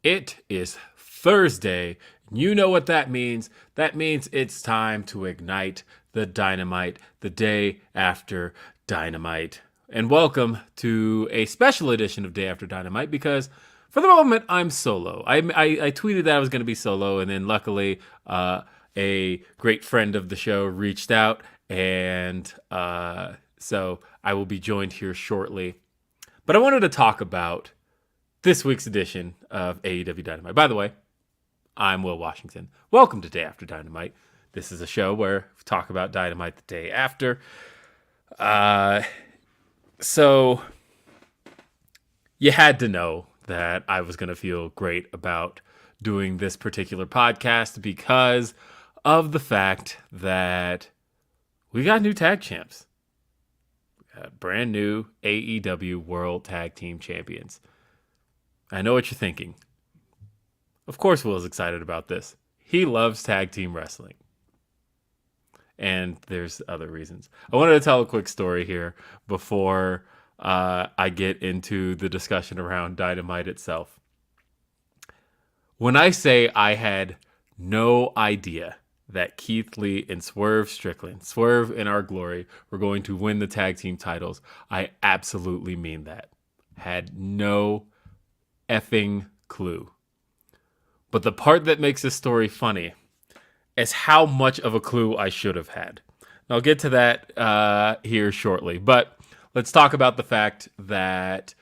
It is Thursday. You know what that means. That means it's time to ignite the dynamite the day after Dynamite. And welcome to a special edition of Day After Dynamite because for the moment I'm solo. I tweeted that I was going to be solo, and then luckily a great friend of the show reached out, and so I will be joined here shortly. But I wanted to talk about this week's edition of AEW Dynamite. By the way, I'm Will Washington. Welcome to Day After Dynamite. This is a show where we talk about Dynamite the day after. So you had to know that I was going to feel great about doing this particular podcast because of the fact that we got new tag champs. We got brand new AEW World Tag Team Champions. I know what you're thinking. Of course Will's excited about this. He loves tag team wrestling. And there's other reasons. I wanted to tell a quick story here before I get into the discussion around Dynamite itself. When I say I had no idea that Keith Lee and Swerve Strickland, Swerve in Our Glory, were going to win the tag team titles, I absolutely mean that. Had no effing clue. But the part that makes this story funny is how much of a clue I should have had. And I'll get to that here shortly. But let's talk about the fact that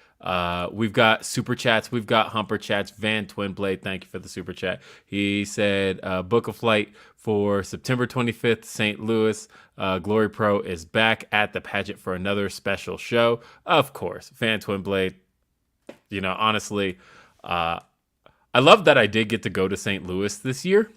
we've got super chats. We've got humper chats. Van Twinblade, thank you for the super chat. He said, book a flight for September 25th, St. Louis. Glory Pro is back at the pageant for another special show. Of course, Van Twinblade. You know, honestly, I love that I did get to go to St. Louis this year.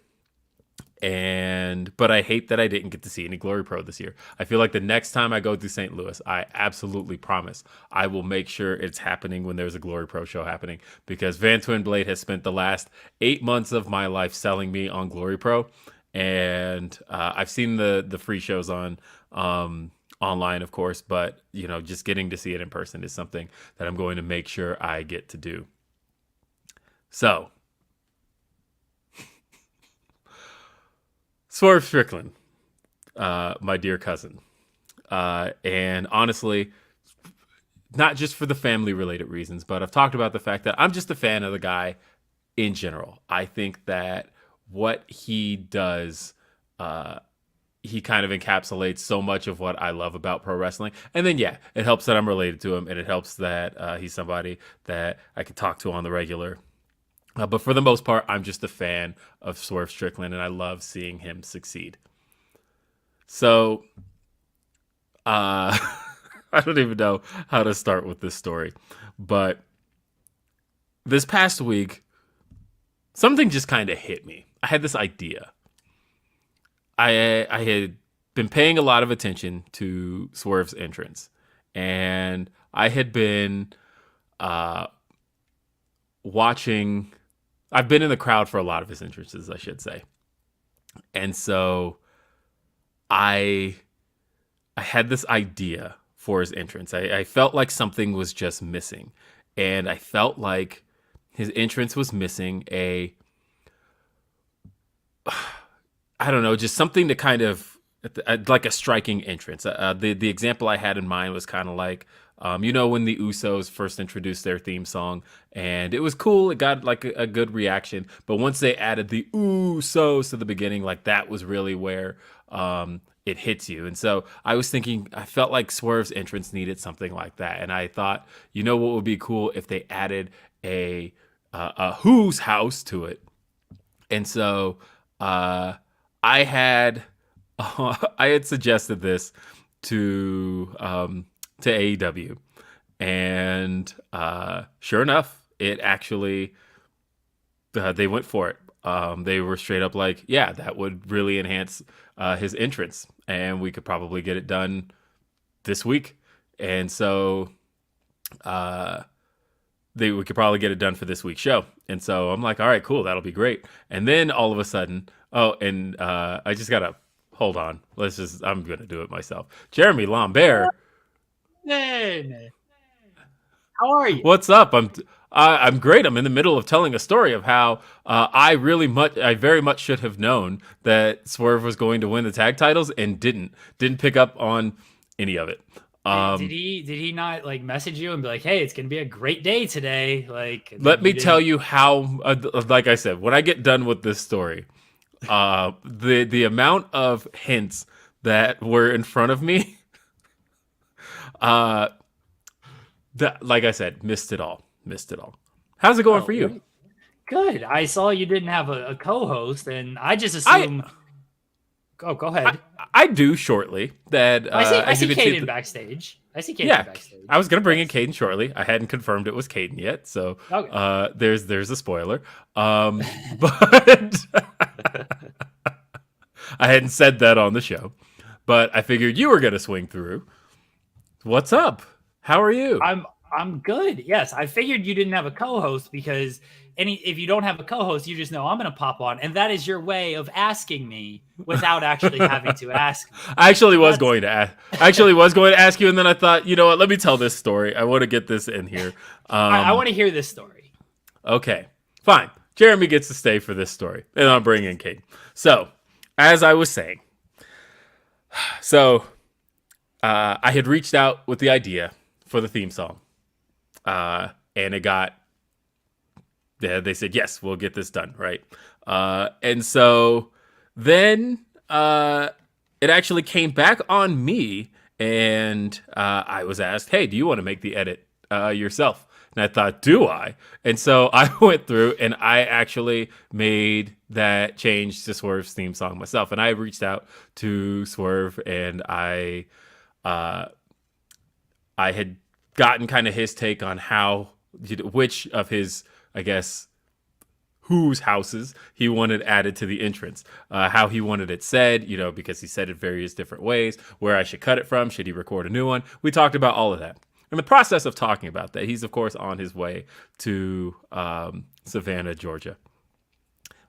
But I hate that I didn't get to see any Glory Pro this year. I feel like the next time I go through St. Louis, I absolutely promise I will make sure it's happening when there's a Glory Pro show happening, because Van Twinblade has spent the last 8 months of my life selling me on Glory Pro. And I've seen the free shows on online, of course, but you know, just getting to see it in person is something that I'm going to make sure I get to do. So, Swerve Strickland, my dear cousin, and honestly, not just for the family-related reasons, but I've talked about the fact that I'm just a fan of the guy in general. I think that what he does, he kind of encapsulates so much of what I love about pro wrestling. And then, yeah, it helps that I'm related to him, and it helps that he's somebody that I can talk to on the regular. But for the most part, I'm just a fan of Swerve Strickland, and I love seeing him succeed. So, I don't even know how to start with this story. But this past week, something just kind of hit me. I had this idea. I had been paying a lot of attention to Swerve's entrance, and I had been watching. I've been in the crowd for a lot of his entrances, I should say, and so I had this idea for his entrance. I felt like something was just missing, and I felt like his entrance was missing I don't know, just something to kind of, like a striking entrance. The example I had in mind was kind of like, you know, when the Usos first introduced their theme song, and it was cool. It got like a good reaction. But once they added the Usos to the beginning, like that was really where it hits you. And so I was thinking, I felt like Swerve's entrance needed something like that. And I thought, you know what would be cool if they added a Who's House to it. And so I had suggested this to AEW, and sure enough, it actually they went for it. They were straight up like, yeah, that would really enhance his entrance, and we could probably get it done this week. And so we could probably get it done for this week's show. And so I'm like, all right, cool, that'll be great. And then all of a sudden, I just gotta hold on. I'm gonna do it myself. Jeremy Lambert. Hey, how are you? What's up? I'm great. I'm in the middle of telling a story of how I very much should have known that Swerve was going to win the tag titles and didn't pick up on any of it. Did he not like message you and be like, "Hey, it's gonna be a great day today"? Like, Let me tell you how. Like I said, when I get done with this story, the amount of hints that were in front of me, uh, like I said, missed it all. How's it going for you? Good. I saw you didn't have a co-host, and I just assume. Go ahead. I do shortly. That I see Caden backstage. I see Caden backstage. I was gonna bring in Caden shortly. I hadn't confirmed it was Caden yet, so okay. There's a spoiler. But I hadn't said that on the show, but I figured you were gonna swing through. What's up? How are you? I'm good. Yes, I figured you didn't have a co-host because if you don't have a co-host, you just know I'm going to pop on, and that is your way of asking me without actually having to ask me. I actually was going to ask you, and then I thought, you know what? Let me tell this story. I want to get this in here. I want to hear this story. Okay, fine. Jeremy gets to stay for this story, and I'll bring in Kate. So, as I was saying, I had reached out with the idea for the theme song. And it got, they said, yes, we'll get this done, right? And so then it actually came back on me, and I was asked, hey, do you want to make the edit yourself? And I thought, do I? And so I went through and I actually made that change to Swerve's theme song myself. And I reached out to Swerve, and I had gotten kind of his take on which of his, I guess, whose houses he wanted added to the entrance, how he wanted it said, because he said it various different ways, where I should cut it from, should he record a new one? We talked about all of that. In the process of talking about that, he's, of course, on his way to Savannah, Georgia,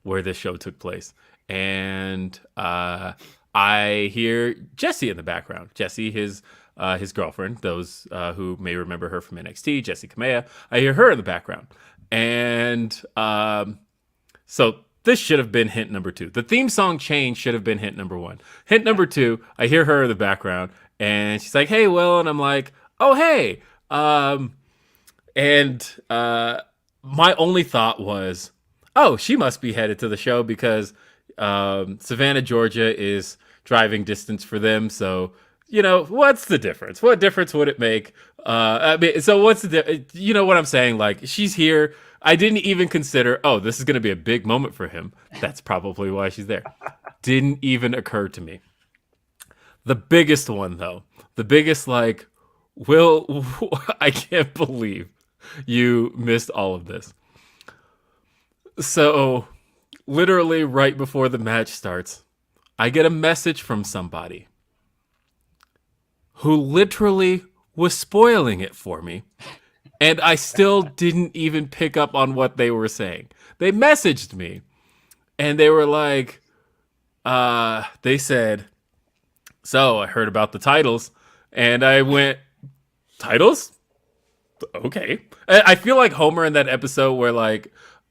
where this show took place. And I hear Jessie in the background. Jessie, his girlfriend, those who may remember her from NXT, Jessie Kamea. I hear her in the background. And so this should have been hint number 2. The theme song change should have been hint number 1. Hint number 2, I hear her in the background, and she's like, hey, Will. And I'm like, oh, hey. My only thought was, oh, she must be headed to the show because Savannah, Georgia is driving distance for them. So, what's the difference? What difference would it make? So what's the you know what I'm saying? Like, she's here. I didn't even consider, oh, this is going to be a big moment for him. That's probably why she's there. Didn't even occur to me. The biggest one, though, Will, I can't believe you missed all of this. So, literally right before the match starts, I get a message from somebody who literally was spoiling it for me, and I still didn't even pick up on what they were saying. They messaged me, and they were like, they said, so I heard about the titles, and I went, titles? Okay. I feel like Homer in that episode where,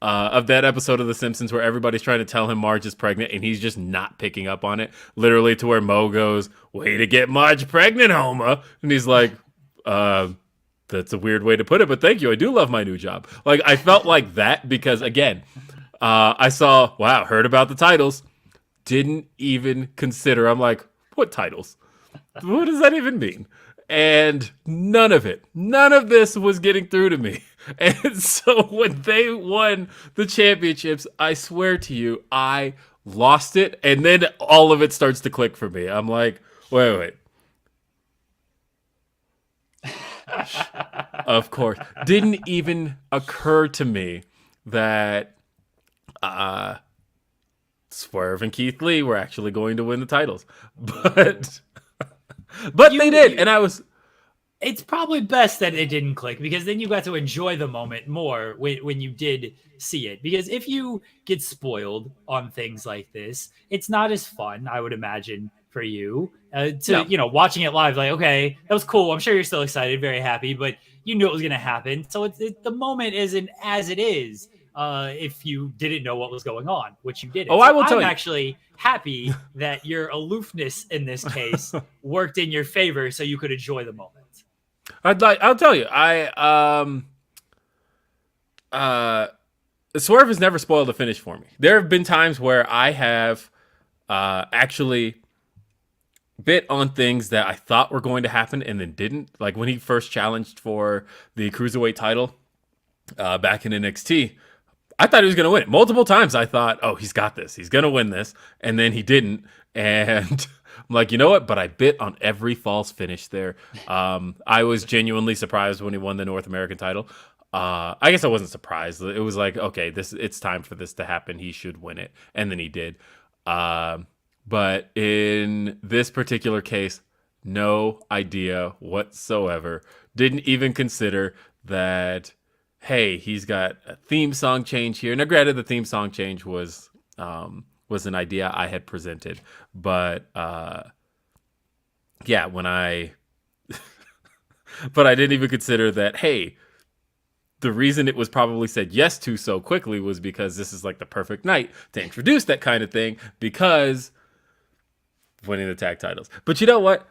of that episode of The Simpsons where everybody's trying to tell him Marge is pregnant and he's just not picking up on it. Literally to where Mo goes, way to get Marge pregnant, Homer. And he's like, that's a weird way to put it, but thank you. I do love my new job. Like, I felt like that because, again, I saw, wow, heard about the titles. Didn't even consider. I'm like, what titles? What does that even mean? And none of this was getting through to me. And so when they won the championships, I swear to you, I lost it. And then all of it starts to click for me. I'm like, wait. Of course. Didn't even occur to me that Swerve and Keith Lee were actually going to win the titles. But they did, and I was... It's probably best that it didn't click, because then you got to enjoy the moment more when you did see it. Because if you get spoiled on things like this, it's not as fun, I would imagine, for you. No. Watching it live, like, okay, that was cool. I'm sure you're still excited, very happy, but you knew it was going to happen. So the moment isn't as it is if you didn't know what was going on, which you didn't. Oh, so I will tell I'm you. actually happy that your aloofness in this case worked in your favor so you could enjoy the moment. I'll tell you, Swerve has never spoiled a finish for me. There have been times where I have actually bit on things that I thought were going to happen and then didn't. Like when he first challenged for the Cruiserweight title back in NXT, I thought he was going to win it. Multiple times I thought, oh, he's got this. He's going to win this. And then he didn't. And I'm like, you know what? But I bit on every false finish there. I was genuinely surprised when he won the North American title. I guess I wasn't surprised. It was like, okay, it's time for this to happen. He should win it. And then he did. But in this particular case, no idea whatsoever. Didn't even consider that, hey, he's got a theme song change here. Now, granted, the theme song change was an idea I had presented. But, yeah, when I... but I didn't even consider that, hey, the reason it was probably said yes to so quickly was because this is like the perfect night to introduce that kind of thing, because winning the tag titles. But you know what?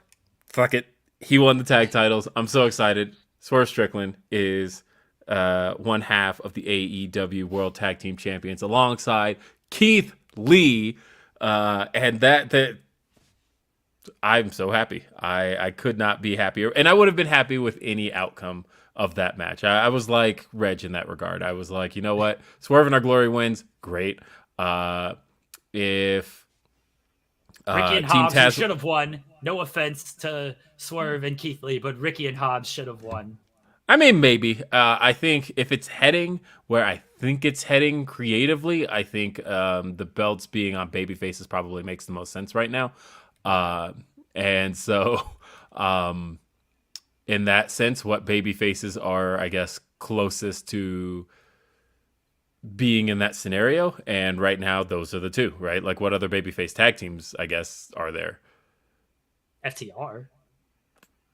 Fuck it. He won the tag titles. I'm so excited. Swerve Strickland is one half of the AEW World Tag Team Champions alongside Keith Lee. And that I'm so happy. I could not be happier. And I would have been happy with any outcome of that match. I was like Reg in that regard. I was like, you know what? Swerve in Our Glory wins. Great. If Ricky and Hobbs should have won. No offense to Swerve and Keith Lee, but Ricky and Hobbs should have won. I mean, maybe. I think if it's heading where I think it's heading creatively, I think the belts being on babyfaces probably makes the most sense right now. And so, in that sense, what babyfaces are, I guess, closest to being in that scenario, and right now those are the two, right? Like, what other babyface tag teams, I guess, are there? FTR.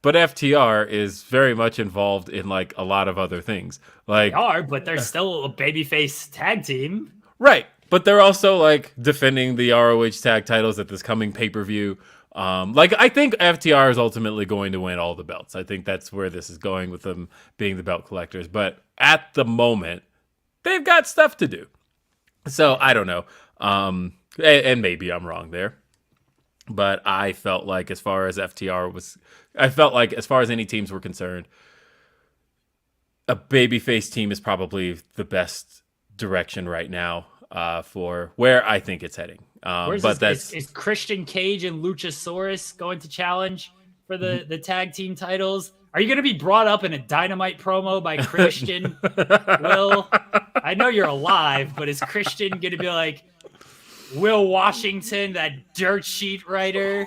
But FTR is very much involved in like a lot of other things. Like, they are, but they're still a babyface tag team, right? But they're also like defending the ROH tag titles at this coming pay-per-view. Like, I think FTR is ultimately going to win all the belts. I think that's where this is going with them being the belt collectors. But at the moment, they've got stuff to do. So I don't know. And maybe I'm wrong there. But I felt like as far as any teams were concerned, a babyface team is probably the best direction right now for where I think it's heading. Is Christian Cage and Luchasaurus going to challenge for the tag team titles? Are you going to be brought up in a Dynamite promo by Christian? Will, I know you're alive, but is Christian going to be like Will Washington, that dirt sheet writer,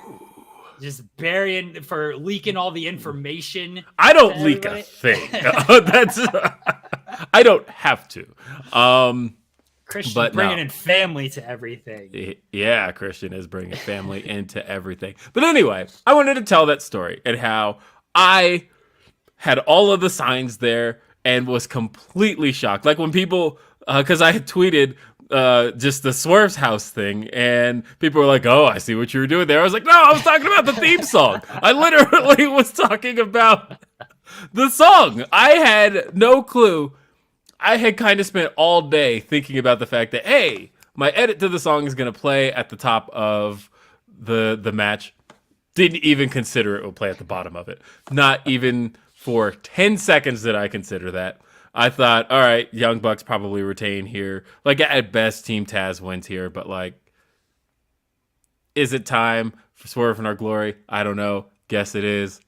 just leaking all the information? I don't leak a thing. I don't have to. Christian bringing in family to everything. Yeah, Christian is bringing family into everything. But anyway, I wanted to tell that story and how I had all of the signs there and was completely shocked. Like when people, because I had tweeted just the Swerve's house thing, and people were like, oh, I see what you were doing there. I was like, no, I was talking about the theme song. I literally was talking about the song. I had no clue. I had kind of spent all day thinking about the fact that, hey, my edit to the song is going to play at the top of the match. Didn't even consider it would play at the bottom of it. Not even for 10 seconds did I consider that. I thought, all right, Young Bucks probably retain here. Like, at best, Team Taz wins here. But, like, is it time for Swerve in Our Glory? I don't know. Guess it is.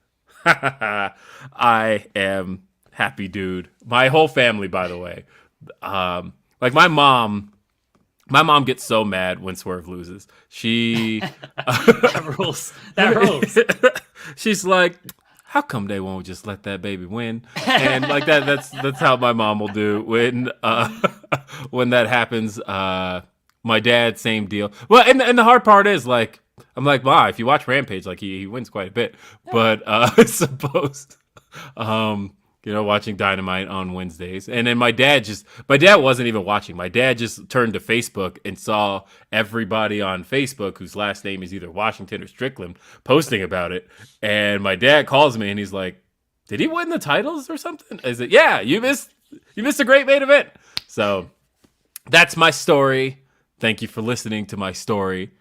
I am happy, dude. My whole family, by the way. Like, my mom gets so mad when Swerve loses. She... That rules. That rules. She's like... how come they won't just let that baby win? And like that's how my mom will do when that happens. My dad, same deal. Well, and the hard part is, like, I'm like, wow, if you watch Rampage, like he wins quite a bit. But I suppose, watching Dynamite on Wednesdays. And then my dad wasn't even watching. My dad just turned to Facebook and saw everybody on Facebook whose last name is either Washington or Strickland posting about it. And my dad calls me and he's like, did he win the titles or something? I said, yeah, you missed a great main event. So that's my story. Thank you for listening to my story.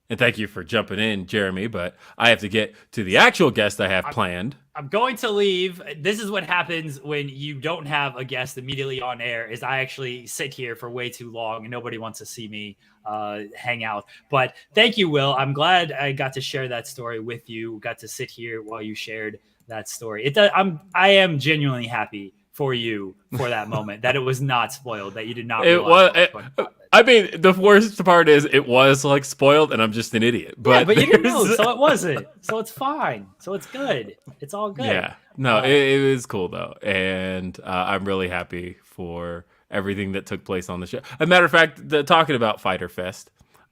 And thank you for jumping in, Jeremy. But I have to get to the actual guest I have planned. I'm going to leave. This is what happens when you don't have a guest immediately on air, is I actually sit here for way too long and nobody wants to see me hang out. But thank you, Will. I'm glad I got to share that story with you. Got to sit here while you shared that story. I am genuinely happy for you for that moment, that it was not spoiled, that you did not realize I mean, the worst part is it was like spoiled and I'm just an idiot. But you didn't know, so it wasn't. So it's fine. So it's good. It's all good. Yeah. No, it was cool though. And I'm really happy for everything that took place on the show. As a matter of fact, talking about Fyter Fest,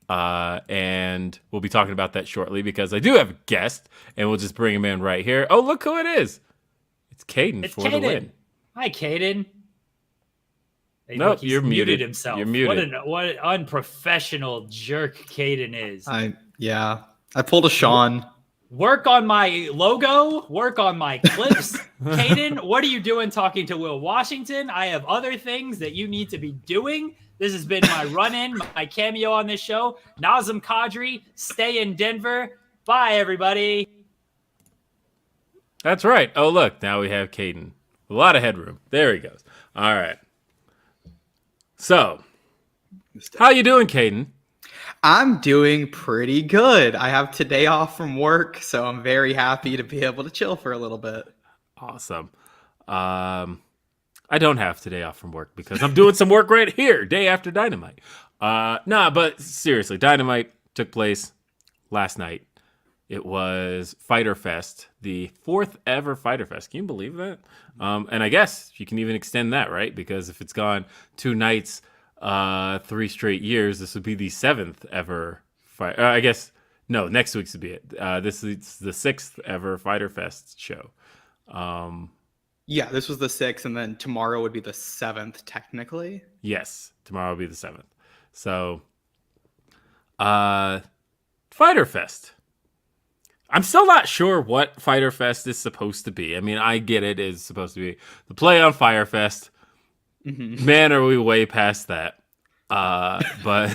and we'll be talking about that shortly because I do have a guest and we'll just bring him in right here. Oh, look who it is. It's Caden the win. Hi, Caden. Hey, nope, look, you're muted. Himself. You're muted. What an unprofessional jerk Caden is. I pulled a Sean. Work on my logo. Work on my clips. Caden, what are you doing talking to Will Washington? I have other things that you need to be doing. This has been my run-in, my cameo on this show. Nazem Kadri, stay in Denver. Bye, everybody. That's right. Oh, look, now we have Caden. A lot of headroom. There he goes. All right. So, how you doing, Caden? I'm doing pretty good. I have today off from work, so I'm very happy to be able to chill for a little bit. Awesome. I don't have today off from work because I'm doing some work right here, day after Dynamite. But seriously, Dynamite took place last night. It was Fyter Fest, the 4th ever Fyter Fest. Can you believe that? And I guess you can even extend that, right? Because if it's gone 2 nights, 3 straight years, this would be the 7th ever. I guess, no, next week's would be it. This is the 6th ever Fyter Fest show. Yeah, this was the 6th, and then tomorrow would be the 7th, technically. Yes, tomorrow will be the 7th. So, Fyter Fest. I'm still not sure what Fyter Fest is supposed to be. I mean, I get it is supposed to be the play on Fyre Fest. Mm-hmm. Man, are we way past that. But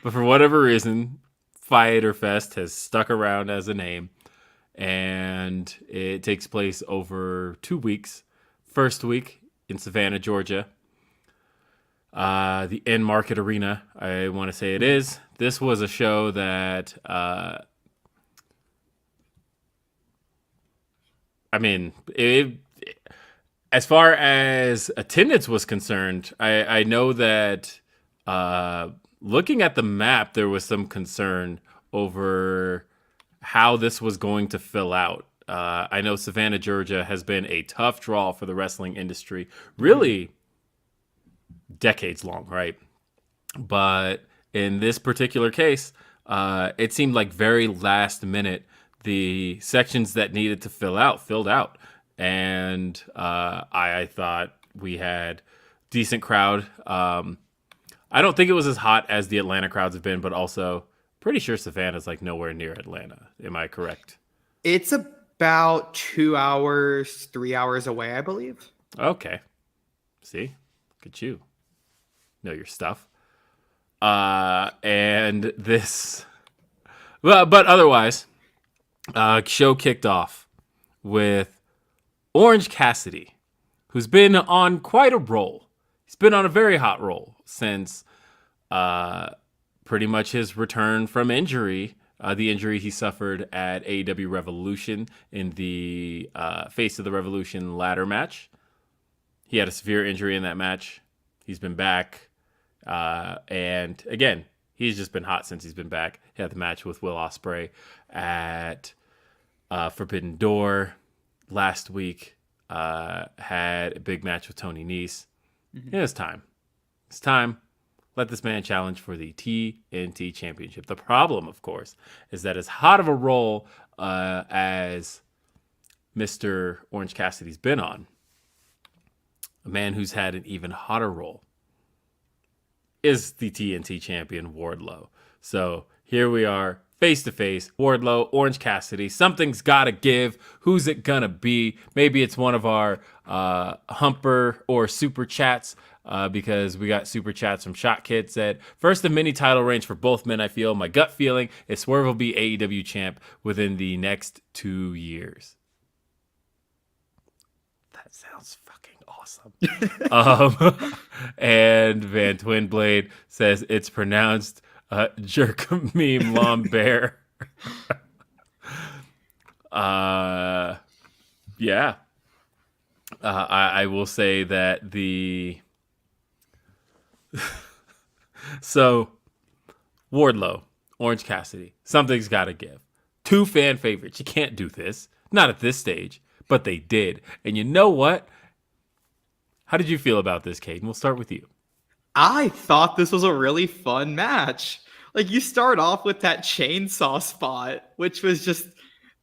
for whatever reason, Fyter Fest has stuck around as a name. And it takes place over 2 weeks. First week in Savannah, Georgia. The End Market Arena, I want to say it is. This was a show that... as far as attendance was concerned, I know that looking at the map, there was some concern over how this was going to fill out. I know Savannah, Georgia has been a tough draw for the wrestling industry, really decades long, right? But in this particular case, it seemed like very last minute, the sections that needed to filled out. And I thought we had decent crowd. I don't think it was as hot as the Atlanta crowds have been, but also pretty sure Savannah's like nowhere near Atlanta. Am I correct? It's about 2 hours, 3 hours away, I believe. Okay. See? Look at you. Know your stuff. And this... Well, but otherwise... show kicked off with Orange Cassidy, who's been on quite a roll. He's been on a very hot roll since pretty much his return from injury, the injury he suffered at AEW Revolution in the Face of the Revolution ladder match. He had a severe injury in that match. He's been back. And again, he's just been hot since he's been back. He had the match with Will Ospreay at Forbidden Door last week. Had a big match with Tony Nese. Mm-hmm. It's time. It's time. let this man challenge for the TNT Championship. The problem, of course, is that as hot of a role as Mr. Orange Cassidy's been on, a man who's had an even hotter role is the TNT champion, Wardlow. So here we are, face to face, Wardlow, Orange Cassidy. Something's got to give. Who's it going to be? Maybe it's one of our Humper or Super Chats, because we got Super Chats from Shot Kid said, first of mini title reigns for both men, I feel. My gut feeling is Swerve will be AEW champ within the next 2 years. That sounds fucking awesome. And Van Twinblade says it's pronounced Jerkameme Lambert. Yeah. I will say that so Wardlow, Orange Cassidy, something's got to give. 2 fan favorites. You can't do this. Not at this stage, but they did. And you know what? How did you feel about this, Caden? We'll start with you. I thought this was a really fun match. Like, you start off with that chainsaw spot, which was just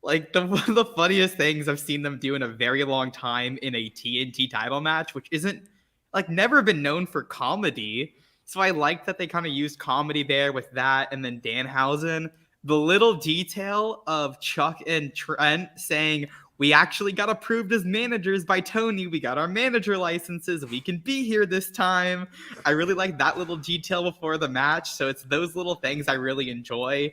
like one of the funniest things I've seen them do in a very long time in a TNT title match, which isn't like never been known for comedy. So I like that they kind of used comedy there with that. And then Danhausen, the little detail of Chuck and Trent saying, we actually got approved as managers by Tony. We got our manager licenses. We can be here this time. I really like that little detail before the match. So it's those little things I really enjoy.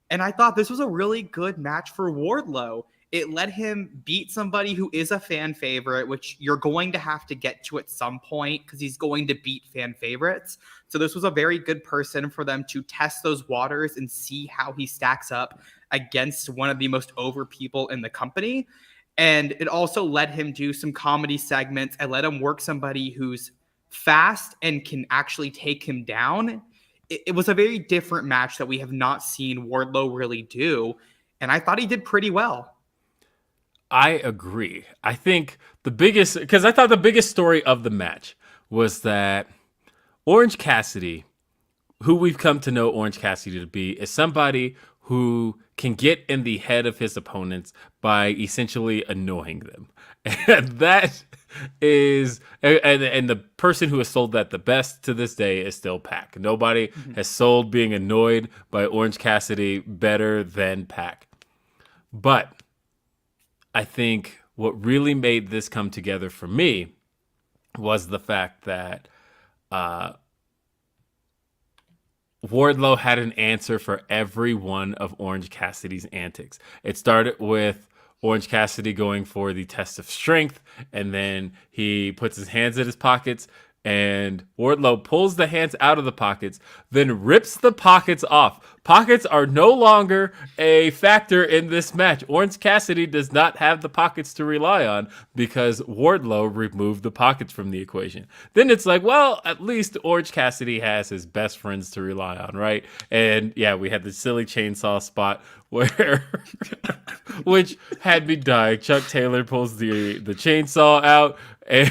And I thought this was a really good match for Wardlow. It let him beat somebody who is a fan favorite, which you're going to have to get to at some point because he's going to beat fan favorites. So this was a very good person for them to test those waters and see how he stacks up against one of the most over people in the company. And it also let him do some comedy segments and let him work somebody who's fast and can actually take him down. It was a very different match that we have not seen Wardlow really do. And I thought he did pretty well. I agree. I think because I thought the biggest story of the match was that Orange Cassidy, who we've come to know Orange Cassidy to be, is somebody who can get in the head of his opponents by essentially annoying them. And that is, and the person who has sold that the best to this day is still Pac. Nobody has sold being annoyed by Orange Cassidy better than Pac. But I think what really made this come together for me was the fact that Wardlow had an answer for every one of Orange Cassidy's antics. It started with Orange Cassidy going for the test of strength, and then he puts his hands in his pockets, and Wardlow pulls the hands out of the pockets, then rips the pockets off. Pockets are no longer a factor in this match. Orange Cassidy does not have the pockets to rely on because Wardlow removed the pockets from the equation. Then it's like, well, at least Orange Cassidy has his best friends to rely on, right? And yeah, we had the silly chainsaw spot where, which had me dying. Chuck Taylor pulls the chainsaw out, and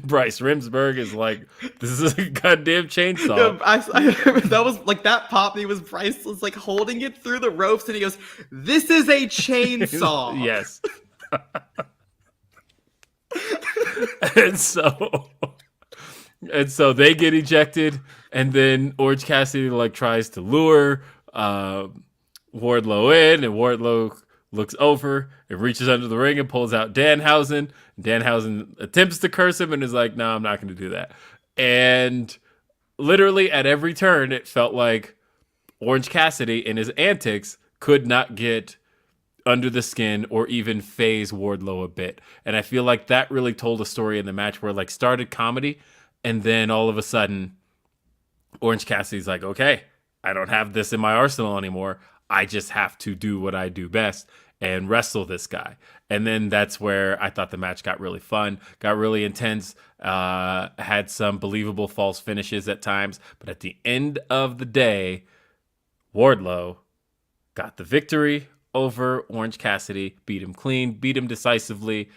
Bryce Remsburg is like, this is a goddamn chainsaw. Yeah, that was like that pop. He was Bryce was like holding it through the ropes, and he goes, "This is a chainsaw." Yes. and so they get ejected, and then Orange Cassidy like tries to lure Wardlow in, and Wardlow looks over and reaches under the ring and pulls out Danhausen. Danhausen attempts to curse him and is like, no, I'm not going to do that. And literally at every turn, it felt like Orange Cassidy and his antics could not get under the skin or even phase Wardlow a bit. And I feel like that really told a story in the match where like started comedy, and then all of a sudden Orange Cassidy's like, okay, I don't have this in my arsenal anymore. I just have to do what I do best and wrestle this guy. And then that's where I thought the match got really fun, got really intense, had some believable false finishes at times. But at the end of the day, Wardlow got the victory over Orange Cassidy, beat him clean, beat him decisively,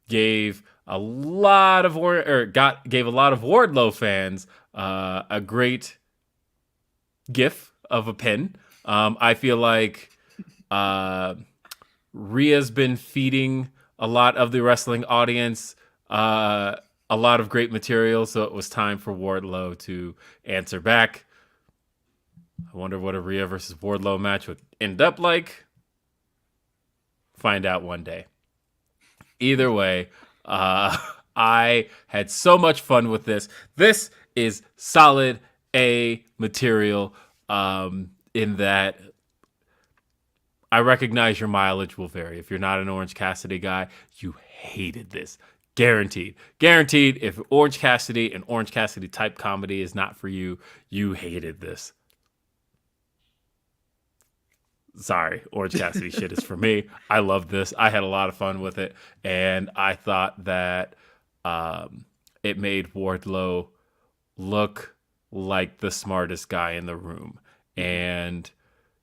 gave a lot of Wardlow fans a great gif of a pin. I feel like Rhea's been feeding a lot of the wrestling audience a lot of great material, so it was time for Wardlow to answer back. I wonder what a Rhea versus Wardlow match would end up like. Find out one day. Either way, I had so much fun with this. This is solid A material in that I recognize your mileage will vary. If you're not an Orange Cassidy guy, you hated this. Guaranteed. Guaranteed, if Orange Cassidy and Orange Cassidy type comedy is not for you, you hated this. Sorry, Orange Cassidy shit is for me. I love this. I had a lot of fun with it. And I thought that it made Wardlow look like the smartest guy in the room. And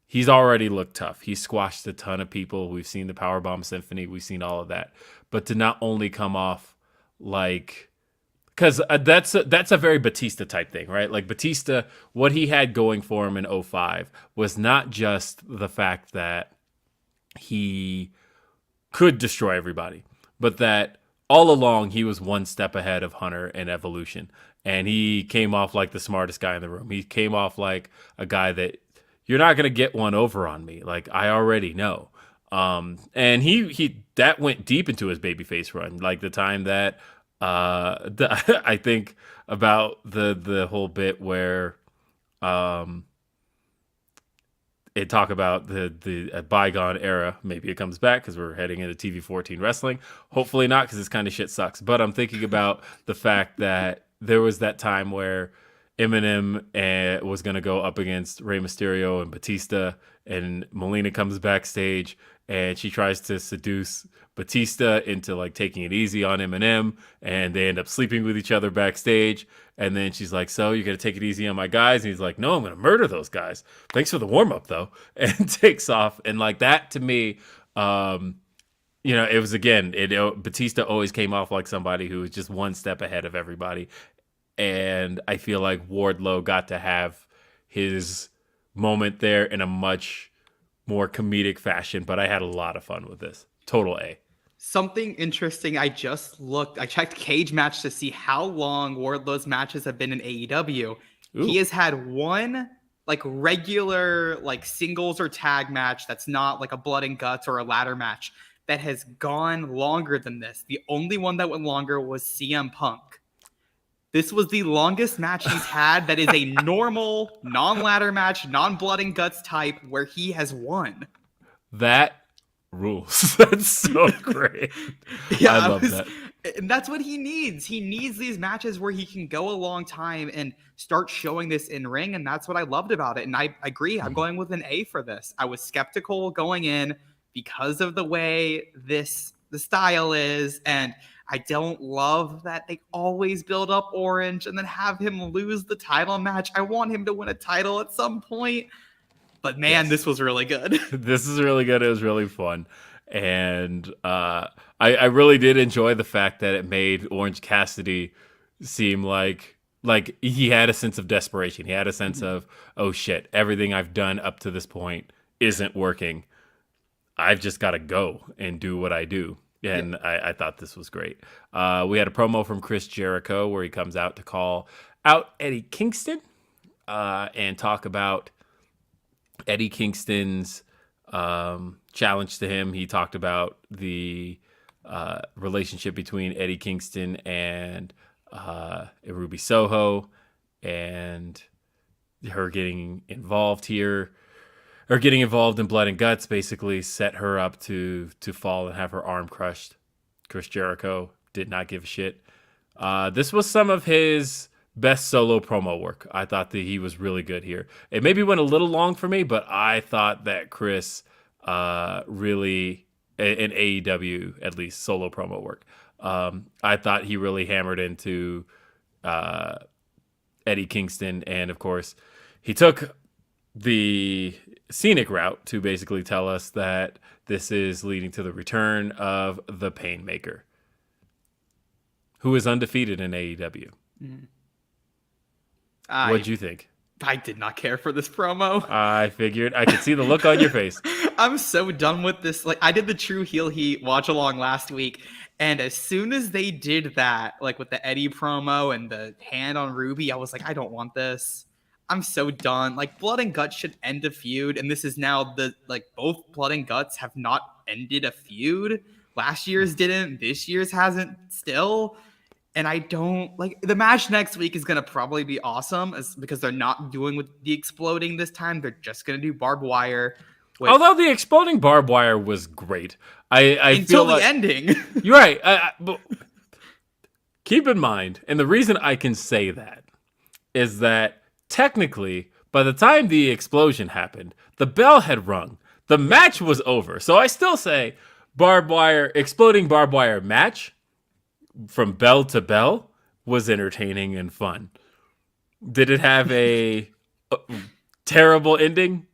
he's already looked tough. He squashed a ton of people. We've seen the Powerbomb Symphony. We've seen all of that. But to not only come off like, because that's a very Batista type thing, right? Like Batista, what he had going for him in 2005 was not just the fact that he could destroy everybody, but that all along he was one step ahead of Hunter in Evolution. And he came off like the smartest guy in the room. He came off like a guy that you're not going to get one over on me. Like, I already know. And he that went deep into his babyface run. Like the time that I think about the whole bit where it talk about the bygone era. Maybe it comes back because we're heading into TV 14 wrestling. Hopefully not, because this kind of shit sucks. But I'm thinking about the fact that there was that time where Eminem was going to go up against Rey Mysterio and Batista, and Melina comes backstage and she tries to seduce Batista into like taking it easy on Eminem, and they end up sleeping with each other backstage. And then she's like, "So you're going to take it easy on my guys?" And he's like, "No, I'm going to murder those guys. Thanks for the warm up though." And takes off. And like that to me, it was again, Batista always came off like somebody who was just one step ahead of everybody. And I feel like Wardlow got to have his moment there in a much more comedic fashion, but I had a lot of fun with this. Total A. Something interesting, I checked Cage Match to see how long Wardlow's matches have been in AEW. Ooh. He has had one like regular like singles or tag match that's not like a blood and guts or a ladder match that has gone longer than this. The only one that went longer was CM Punk. This was the longest match he's had that is a normal, non-ladder match, non-blood and guts type where he has won. That rules. That's so great. Yeah, I love that. And that's what he needs. He needs these matches where he can go a long time and start showing this in ring, and that's what I loved about it. And I agree. I'm going with an A for this. I was skeptical going in because of the way the style is, and I don't love that they always build up Orange and then have him lose the title match. I want him to win a title at some point. But man, yes. This was really good. This is really good. It was really fun. And I really did enjoy the fact that it made Orange Cassidy seem like he had a sense of desperation. He had a sense of, oh shit, everything I've done up to this point isn't working. I've just got to go and do what I do. And yeah. I thought this was great. We had a promo from Chris Jericho where he comes out to call out Eddie Kingston and talk about Eddie Kingston's challenge to him. He talked about the relationship between Eddie Kingston and Ruby Soho and her getting involved here. Or getting involved in blood and guts basically set her up to fall and have her arm crushed. Chris Jericho did not give a shit. This was some of his best solo promo work. I thought that he was really good here. It maybe went a little long for me, but I thought that Chris really, in AEW at least, solo promo work. I thought he really hammered into Eddie Kingston. And of course, he took the scenic route to basically tell us that this is leading to the return of the Painmaker, who is undefeated in AEW. What'd you think? I did not care for this promo. I figured. I could see the look on your face. I'm so done with this. Like, I did the True Heel Heat watch along last week, and as soon as they did that, like with the Eddie promo and the hand on Ruby, I was like, I don't want this. I'm so done. Like, Blood and Guts should end a feud, and this is now both Blood and Guts have not ended a feud. Last year's didn't. This year's hasn't still. And I don't like the match next week is gonna probably be awesome because they're not doing with the exploding this time. They're just gonna do barbed wire. Although the exploding barbed wire was great, I until feel the like, ending. You're right. But keep in mind, and the reason I can say that is that technically, by the time the explosion happened, the bell had rung. The match was over. So I still say exploding barbed wire match from bell to bell was entertaining and fun. Did it have a terrible ending?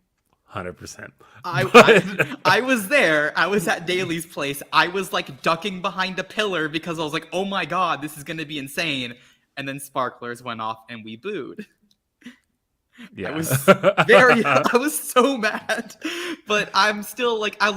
100%. I was there. I was at Daly's place. I was like ducking behind a pillar because I was like, oh my God, this is going to be insane. And then sparklers went off and we booed. Yeah. I was so mad, but I'm still like, I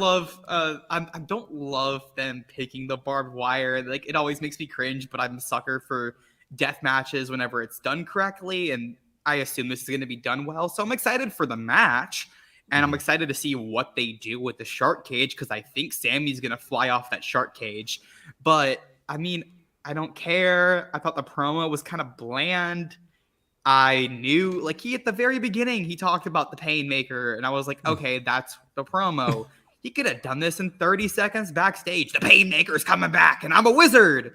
don't love them picking the barbed wire. Like, it always makes me cringe, but I'm a sucker for death matches whenever it's done correctly. And I assume this is going to be done well. So I'm excited for the match, and I'm excited to see what they do with the shark cage, because I think Sammy's going to fly off that shark cage. But I mean, I don't care. I thought the promo was kind of bland. I knew, like, at the very beginning, he talked about the Painmaker, and I was like, okay, that's the promo. He could have done this in 30 seconds backstage. The Painmaker's coming back, and I'm a wizard.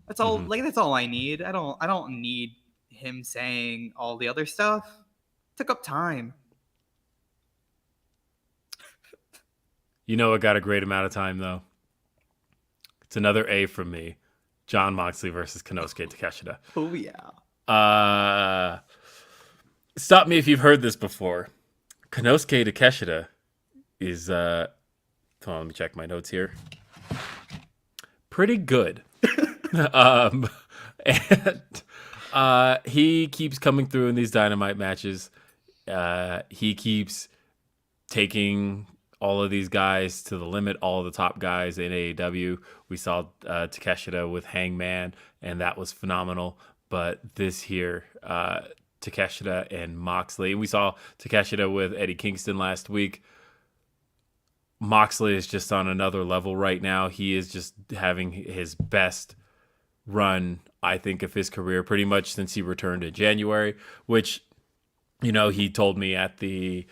That's all. Like, that's all I need. I don't need him saying all the other stuff. It took up time. You know what got a great amount of time, though? It's another A from me. Jon Moxley versus Konosuke Takeshita. Oh, yeah. Stop me if you've heard this before. Konosuke Takeshita is hold on, let me check my notes here. Pretty good. And he keeps coming through in these Dynamite matches. He keeps taking all of these guys to the limit, all of the top guys in AEW. We saw Takeshita with Hangman, and that was phenomenal. But this here, Takeshita and Moxley. We saw Takeshita with Eddie Kingston last week. Moxley is just on another level right now. He is just having his best run, I think, of his career pretty much since he returned in January, which, you know, he told me at the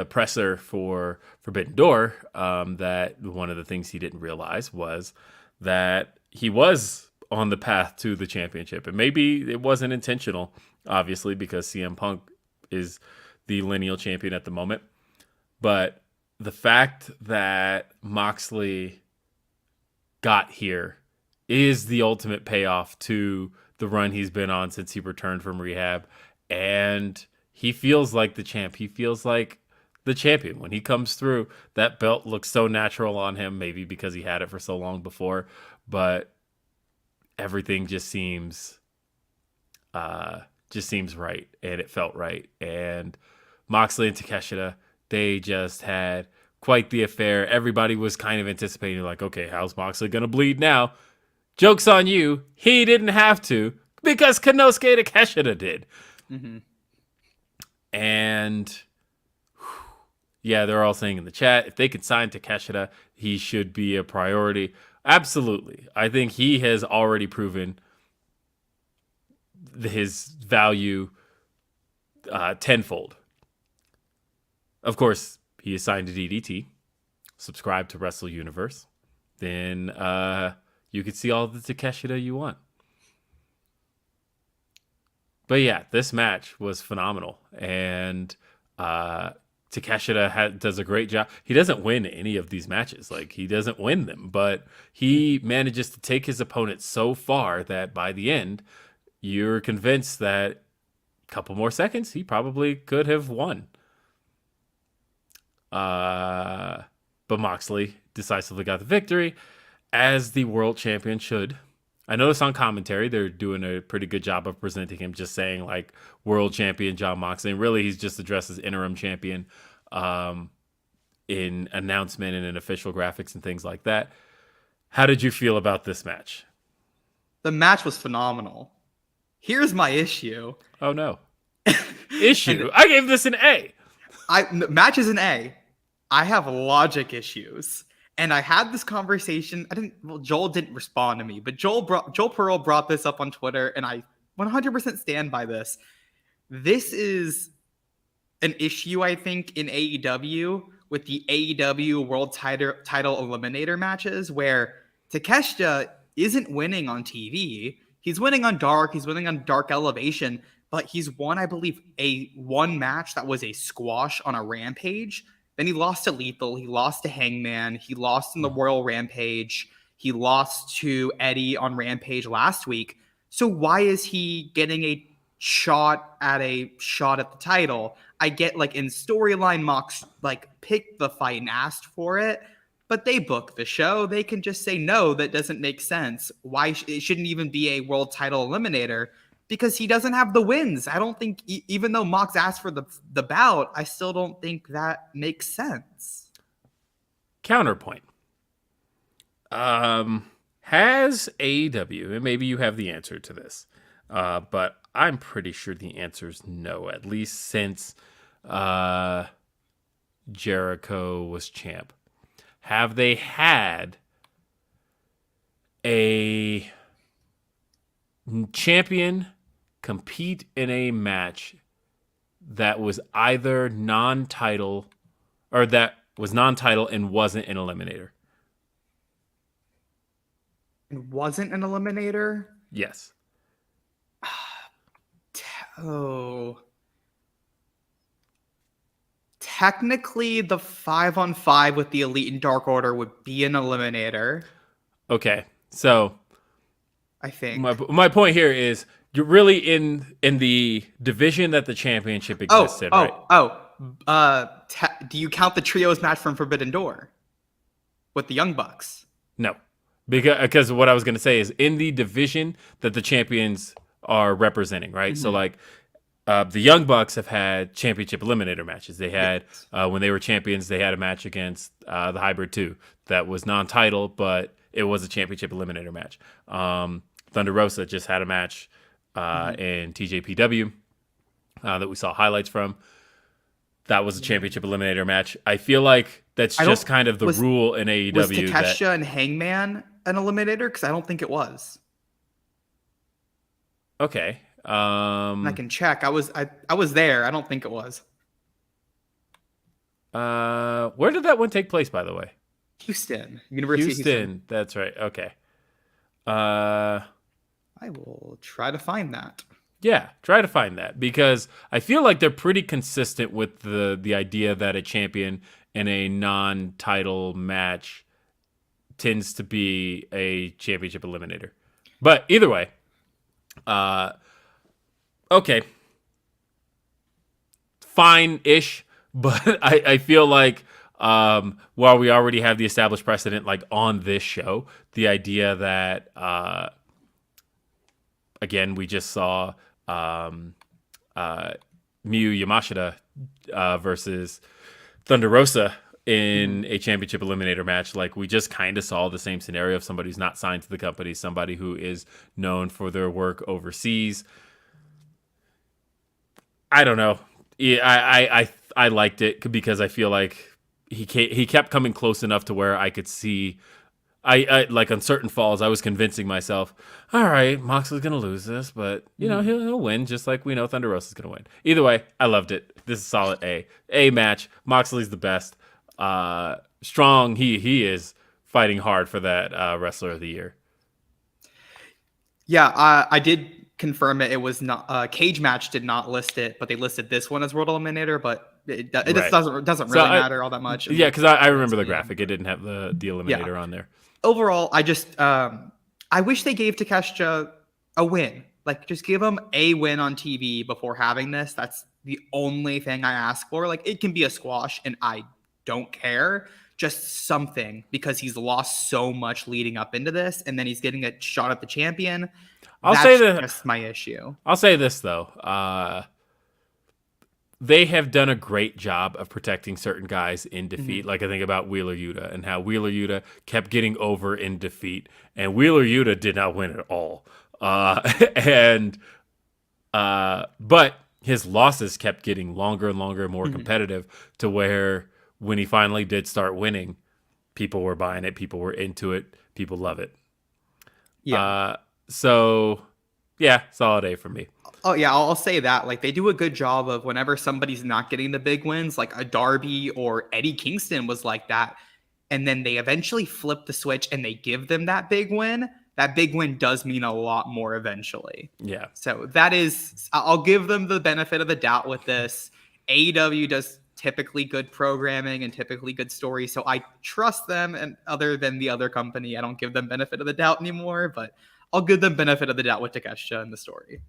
presser for Forbidden Door that one of the things he didn't realize was that he was on the path to the championship. And maybe it wasn't intentional, obviously, because CM Punk is the lineal champion at the moment. But the fact that Moxley got here is the ultimate payoff to the run he's been on since he returned from rehab. And he feels like the champ. He feels like the champion. When he comes through, that belt looks so natural on him, maybe because he had it for so long before. But everything just seems right, and it felt right. And Moxley and Takeshita, they just had quite the affair. Everybody was kind of anticipating, like, okay, how's Moxley gonna bleed now? Joke's on you. He didn't have to, because Konosuke Takeshita did. Mm-hmm. And yeah, they're all saying in the chat, if they could sign Takeshita, he should be a priority. Absolutely. I think he has already proven his value tenfold. Of course, he is signed to DDT. Subscribe to Wrestle Universe. Then you can see all the Takeshita you want. But yeah, this match was phenomenal. And Takeshita does a great job. He doesn't win any of these matches. Like, he doesn't win them, but he manages to take his opponent so far that by the end, you're convinced that a couple more seconds, he probably could have won. But Moxley decisively got the victory, as the world champion should. I noticed on commentary they're doing a pretty good job of presenting him just saying like world champion Jon Moxley, and really he's just addressed as interim champion in announcement and in official graphics and things like that. How did you feel about this match? The match was phenomenal. Here's my issue. Oh no. Issue? I gave this an A. Match is an A. I have logic issues. And I had this conversation. Joel didn't respond to me, but Joel Pearl brought this up on Twitter, and I 100% stand by this. This is an issue, I think, in AEW with the AEW World Title Eliminator matches, where Takeshita isn't winning on TV. He's winning on Dark. He's winning on Dark Elevation, but he's won, I believe, one match that was a squash on a Rampage. Then he lost to Lethal. He lost to Hangman. He lost in the Royal Rampage. He lost to Eddie on Rampage last week. So why is he getting a shot at the title? I get like in storyline, Mox like picked the fight and asked for it, but they book the show. They can just say, no, that doesn't make sense. Why it shouldn't even be a world title eliminator? Because he doesn't have the wins. I don't think, even though Mox asked for the bout, I still don't think that makes sense. Counterpoint. Has AEW, and maybe you have the answer to this, but I'm pretty sure the answer is no, at least since Jericho was champ. Have they had a champion compete in a match that was either non-title or that was non-title and wasn't an eliminator? It wasn't an eliminator? Yes. Technically, the 5-on-5 with the Elite and Dark Order would be an eliminator. Okay, so I think my point here is you're really in the division that the championship existed, right? Do you count the trios match from Forbidden Door with the Young Bucks? No, because what I was going to say is in the division that the champions are representing, right? Mm-hmm. So like the Young Bucks have had championship eliminator matches. They had when they were champions, they had a match against the Hybrid 2 that was non-title, but it was a championship eliminator match. Thunder Rosa just had a match in TJPW that we saw highlights from. That was a championship eliminator match. I feel like that's just kind of the rule in AEW. Was Takeshita and Hangman an eliminator? Because I don't think it was. Okay. I can check. I was there. I don't think it was. Where did that one take place, by the way? Houston. University of Houston. That's right. Okay. I will try to find that. Yeah, try to find that, because I feel like they're pretty consistent with the idea that a champion in a non-title match tends to be a championship eliminator. But either way, okay, fine-ish, but I feel like while we already have the established precedent like on this show, the idea that again, we just saw Miyu Yamashita versus Thunder Rosa in a championship eliminator match. Like, we just kind of saw the same scenario of somebody who's not signed to the company, somebody who is known for their work overseas. I don't know. I liked it because I feel like he kept coming close enough to where I could see. I like on certain falls, I was convincing myself, all right, Moxley's going to lose this, but, you know, he'll win, just like we know Thunder Rosa's going to win. Either way, I loved it. This is solid A match. Moxley's the best. Strong. He is fighting hard for that Wrestler of the Year. Yeah, I did confirm it. It was not Cage Match did not list it, but they listed this one as World Eliminator, but it just doesn't really matter all that much. Yeah, because I remember the graphic. It didn't have the Eliminator on there. Overall, I just I wish they gave Takeshita a win. Like, just give him a win on TV before having this. That's the only thing I ask for. Like, it can be a squash, and I don't care. Just something, because he's lost so much leading up into this, and then he's getting a shot at the champion. That's just my issue. I'll say this though. They have done a great job of protecting certain guys in defeat. Like I think about Wheeler Yuta and how Wheeler Yuta kept getting over in defeat, and Wheeler Yuta did not win at all. But his losses kept getting longer and longer and more competitive, to where when he finally did start winning, people were buying it, people were into it, people love it. Yeah. So yeah, solid A for me. Oh yeah, I'll say that. Like, they do a good job of whenever somebody's not getting the big wins, like a Darby or Eddie Kingston was like that, and then they eventually flip the switch and they give them that big win. That big win does mean a lot more eventually. Yeah. So I'll give them the benefit of the doubt with this. AEW does typically good programming and typically good stories, so I trust them. And other than the other company, I don't give them benefit of the doubt anymore, but I'll give them benefit of the doubt with Takeshita and the story.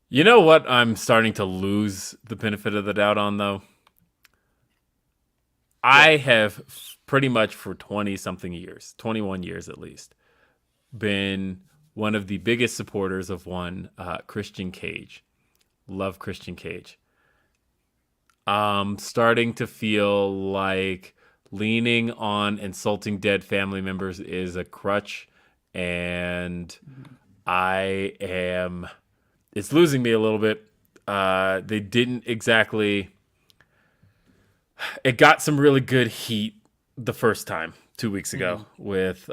You know what I'm starting to lose the benefit of the doubt on, though? I have pretty much for 20-something years, 21 years at least, been one of the biggest supporters of Christian Cage. Love Christian Cage. Starting to feel like leaning on insulting dead family members is a crutch, and it's losing me a little bit. They didn't exactly... It got some really good heat the first time, 2 weeks ago, with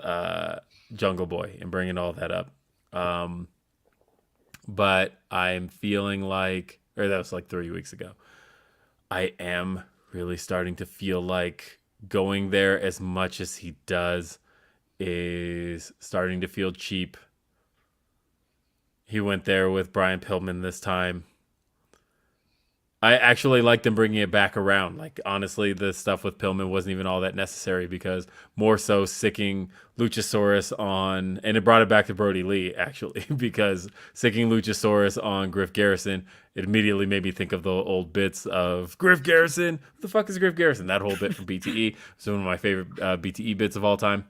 Jungle Boy and bringing all that up. But I'm feeling like... Or that was like 3 weeks ago. I am really starting to feel like going there as much as he does is starting to feel cheap. He went there with Brian Pillman this time. I actually liked them bringing it back around. Like, honestly, the stuff with Pillman wasn't even all that necessary, because more so sicking Luchasaurus on, and it brought it back to Brody Lee, actually, because sicking Luchasaurus on Griff Garrison, it immediately made me think of the old bits of Griff Garrison. Who the fuck is Griff Garrison? That whole bit from BTE. It's one of my favorite BTE bits of all time.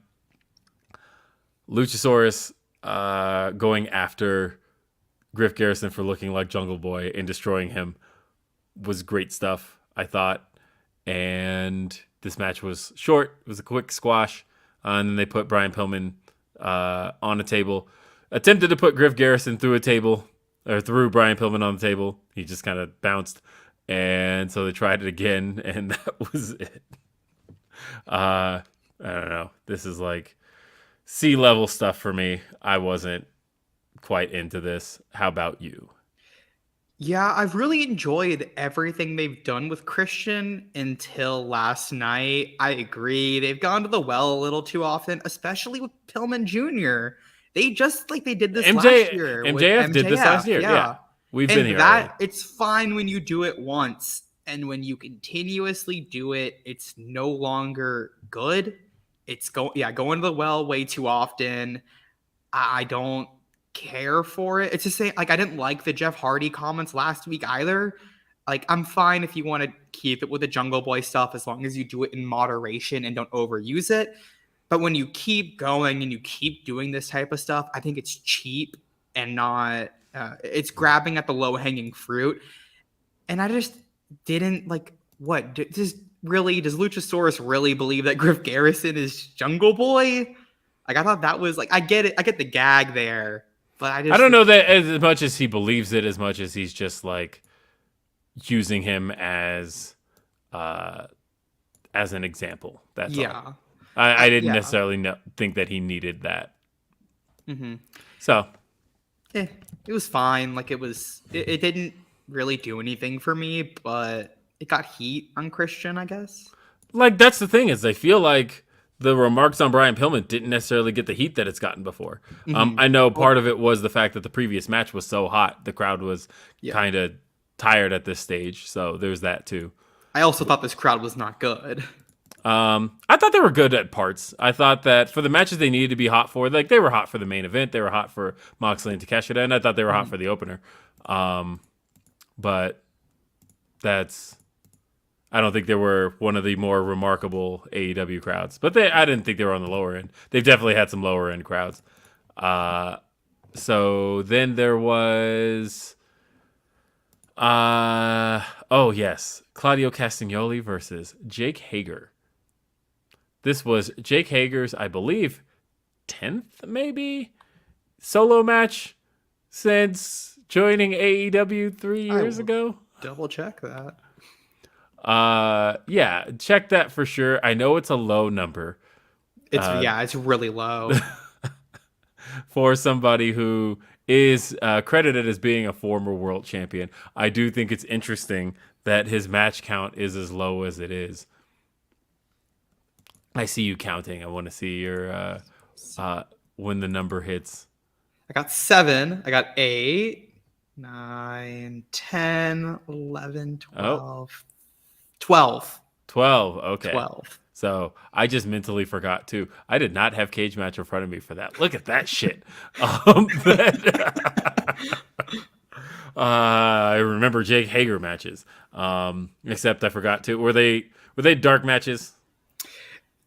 Luchasaurus going after Griff Garrison for looking like Jungle Boy and destroying him was great stuff, I thought. And this match was short. It was a quick squash. And then they put Brian Pillman on a table. Attempted to put Griff Garrison through a table, or threw Brian Pillman on the table. He just kind of bounced. And so they tried it again, and that was it. I don't know. This is like C-level stuff for me. I wasn't quite into this. How about you? Yeah, I've really enjoyed everything they've done with Christian until last night. I agree. They've gone to the well a little too often, especially with Pillman Jr. They just like they did this last year. MJF did this last year. Yeah. We've been here. It's fine when you do it once, and when you continuously do it, it's no longer good. It's going to the well way too often. I don't care for it. It's the same. Like, I didn't like the Jeff Hardy comments last week either. Like, I'm fine if you want to keep it with the Jungle Boy stuff, as long as you do it in moderation and don't overuse it. But when you keep going and you keep doing this type of stuff, I think it's cheap and not. It's grabbing at the low hanging fruit. And I just didn't like. What does Luchasaurus really believe that Griff Garrison is Jungle Boy? Like, I thought that was like, I get it. I get the gag there. But I don't know that as much as he believes it, as much as he's just like using him as an example. That's all. I didn't necessarily think that he needed that. Mm-hmm. So, it was fine. Like, it didn't really do anything for me, but it got heat on Christian, I guess. Like, that's the thing, is I feel like the remarks on Brian Pillman didn't necessarily get the heat that it's gotten before. I know part of it was the fact that the previous match was so hot. The crowd was kind of tired at this stage. So there's that too. I also thought this crowd was not good. I thought they were good at parts. I thought that for the matches they needed to be hot for, like they were hot for the main event. They were hot for Moxley and Takeshita, and I thought they were hot for the opener. But that's I don't think they were one of the more remarkable AEW crowds, but I didn't think they were on the lower end. They've definitely had some lower end crowds. So then there was, oh yes, Claudio Castagnoli versus Jake Hager. This was Jake Hager's, I believe, 10th maybe solo match since joining AEW 3 years ago. Double check that. Yeah, check that for sure. I know it's a low number. It's really low. For somebody who is credited as being a former world champion. I do think it's interesting that his match count is as low as it is. I see you counting. I want to see your when the number hits. I got 7. I got 8, 9, 10, 11, 12. 12. 12. Okay. 12. So I just mentally forgot too. I did not have Cage Match in front of me for that. Look at that shit. I remember Jake Hager matches. Except I forgot to. Were they dark matches?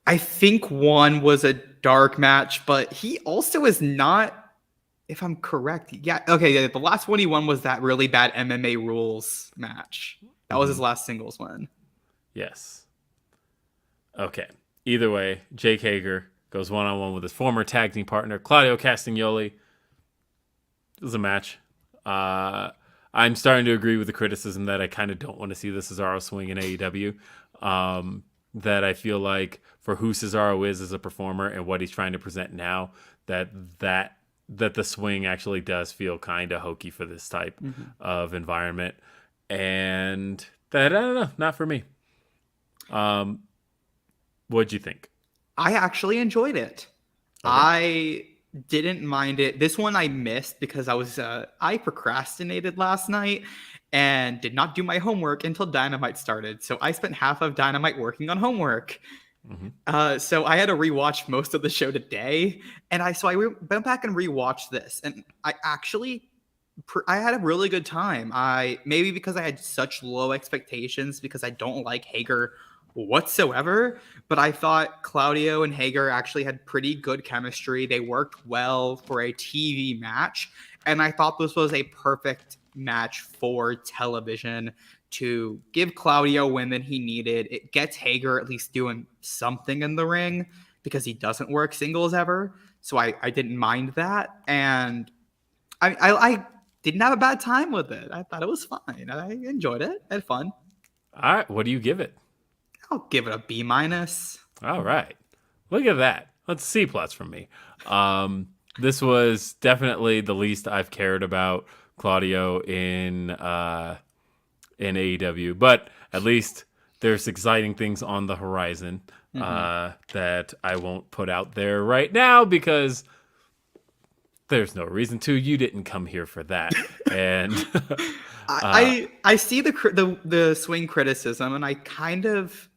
I think one was a dark match, but he also is not, if I'm correct. Yeah. Okay. Yeah, the last one he won was that really bad MMA rules match. That was his last singles win. Yes. Okay. Either way, Jake Hager goes one-on-one with his former tag team partner, Claudio Castagnoli. It was a match. I'm starting to agree with the criticism that I kind of don't want to see the Cesaro swing in AEW. That I feel like for who Cesaro is as a performer and what he's trying to present now, that the swing actually does feel kind of hokey for this type of environment. And that, I don't know, not for me. What'd you think? I actually enjoyed it. Okay. I didn't mind it. This one I missed because I procrastinated last night and did not do my homework until Dynamite started. So I spent half of Dynamite working on homework. So I had to rewatch most of the show today, and I went back and rewatched this, and I had a really good time. Maybe because I had such low expectations because I don't like Hager whatsoever, but I thought Claudio and Hager actually had pretty good chemistry. They worked well for a TV match, and I thought this was a perfect match for television to give Claudio a win that he needed. It gets Hager at least doing something in the ring because he doesn't work singles ever, so I didn't mind that, and I didn't have a bad time with it. I thought it was fine. I enjoyed it. I had fun. All right, what do you give it? I'll give it a B-. All right. Look at that. That's C+ from me. This was definitely the least I've cared about Claudio in AEW, but at least there's exciting things on the horizon that I won't put out there right now because there's no reason to. You didn't come here for that. And I see the swing criticism, and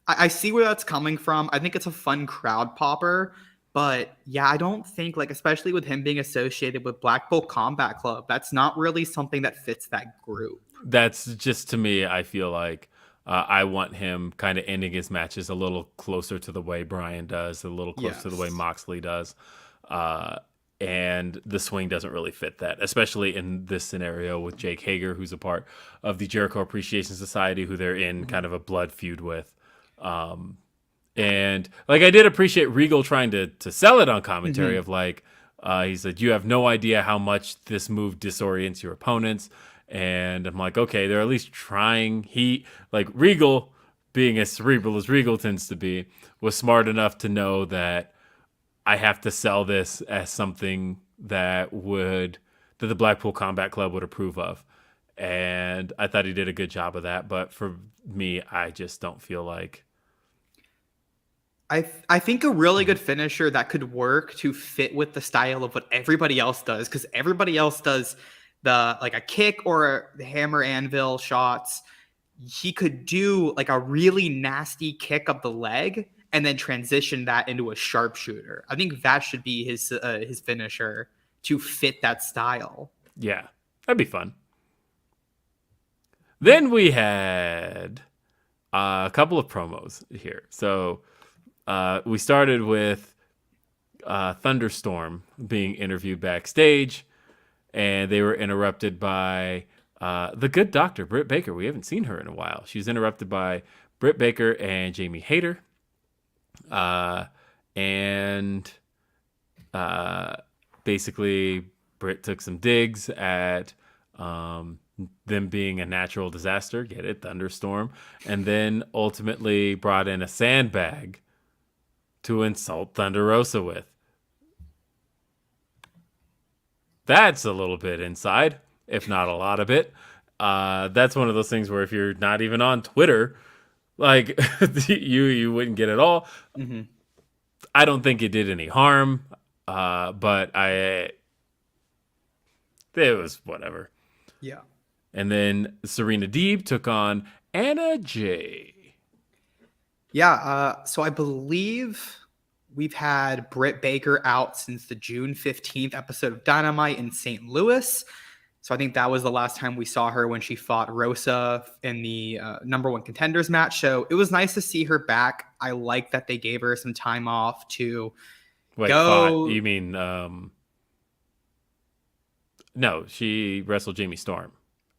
I see where that's coming from. I think it's a fun crowd popper, but yeah, I don't think, like, especially with him being associated with Blackpool Combat Club, that's not really something that fits that group. That's just, to me, I feel like I want him kind of ending his matches a little closer to the way Bryan does, a little closer to the way Moxley does. And the swing doesn't really fit that, especially in this scenario with Jake Hager, who's a part of the Jericho Appreciation Society, who they're in kind of a blood feud with. And like, I did appreciate Regal trying to sell it on commentary of like, he said, you have no idea how much this move disorients your opponents. And I'm like, okay, they're at least trying. Regal, being as cerebral as Regal tends to be, was smart enough to know that I have to sell this as something that the Blackpool Combat Club would approve of. And I thought he did a good job of that. But for me, I just don't feel like. I think a really good finisher that could work to fit with the style of what everybody else does, because everybody else does a kick or the hammer anvil shots. He could do like a really nasty kick up the leg and then transition that into a sharpshooter. I think that should be his finisher to fit that style. Yeah, that'd be fun. Then we had a couple of promos here. So we started with Thunderstorm being interviewed backstage, and they were interrupted by the good doctor, Britt Baker. We haven't seen her in a while. She was interrupted by Britt Baker and Jamie Hayter. Basically, Britt took some digs at them being a natural disaster. Get it? Thunderstorm. And then ultimately brought in a sandbag to insult Thunder Rosa with. That's a little bit inside, if not a lot of it. That's one of those things where if you're not even on Twitter, like you wouldn't get it all. Mm-hmm. I don't think it did any harm, but it was whatever. Yeah. And then Serena Deeb took on Anna Jay. Yeah. So I believe we've had Britt Baker out since the June 15th episode of Dynamite in St. Louis. So I think that was the last time we saw her when she fought Rosa in the number one contenders match. So it was nice to see her back. I like that they gave her some time off to go. Fought. You mean, no, she wrestled Jamie Storm.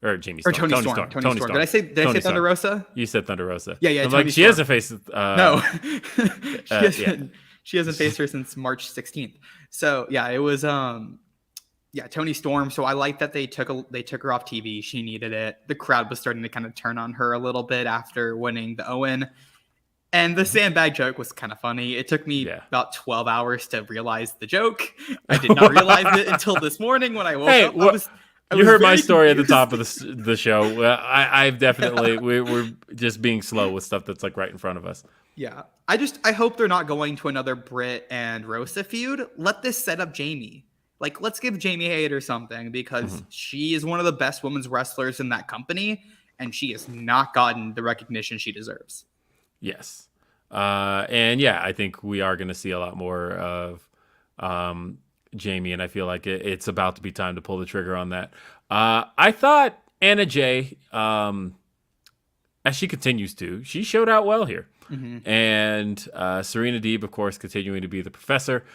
Or Jamie Storm. Tony Storm. Tony Storm. Did I say Thunder Rosa? You said Thunder Rosa. Yeah. Like, she hasn't faced. No. She hasn't faced her since March 16th. So yeah, it was Tony Storm. So I like that they took her off TV. She needed it. The crowd was starting to kind of turn on her a little bit after winning the Owen. And the sandbag joke was kind of funny. It took me about 12 hours to realize the joke. I did not realize it until this morning when I woke up. You heard my story at the top of the show. I've definitely we're just being slow with stuff that's like right in front of us. Yeah, I hope they're not going to another Britt and Rosa feud. Let this set up Jamie. Like, let's give Jamie Hayter something because she is one of the best women's wrestlers in that company, and she has not gotten the recognition she deserves. Yes, and yeah, I think we are going to see a lot more of Jamie, and I feel like it's about to be time to pull the trigger on that. I thought Anna Jay, as she continues to, she showed out well here. Mm-hmm. And Serena Deeb, of course, continuing to be the professor,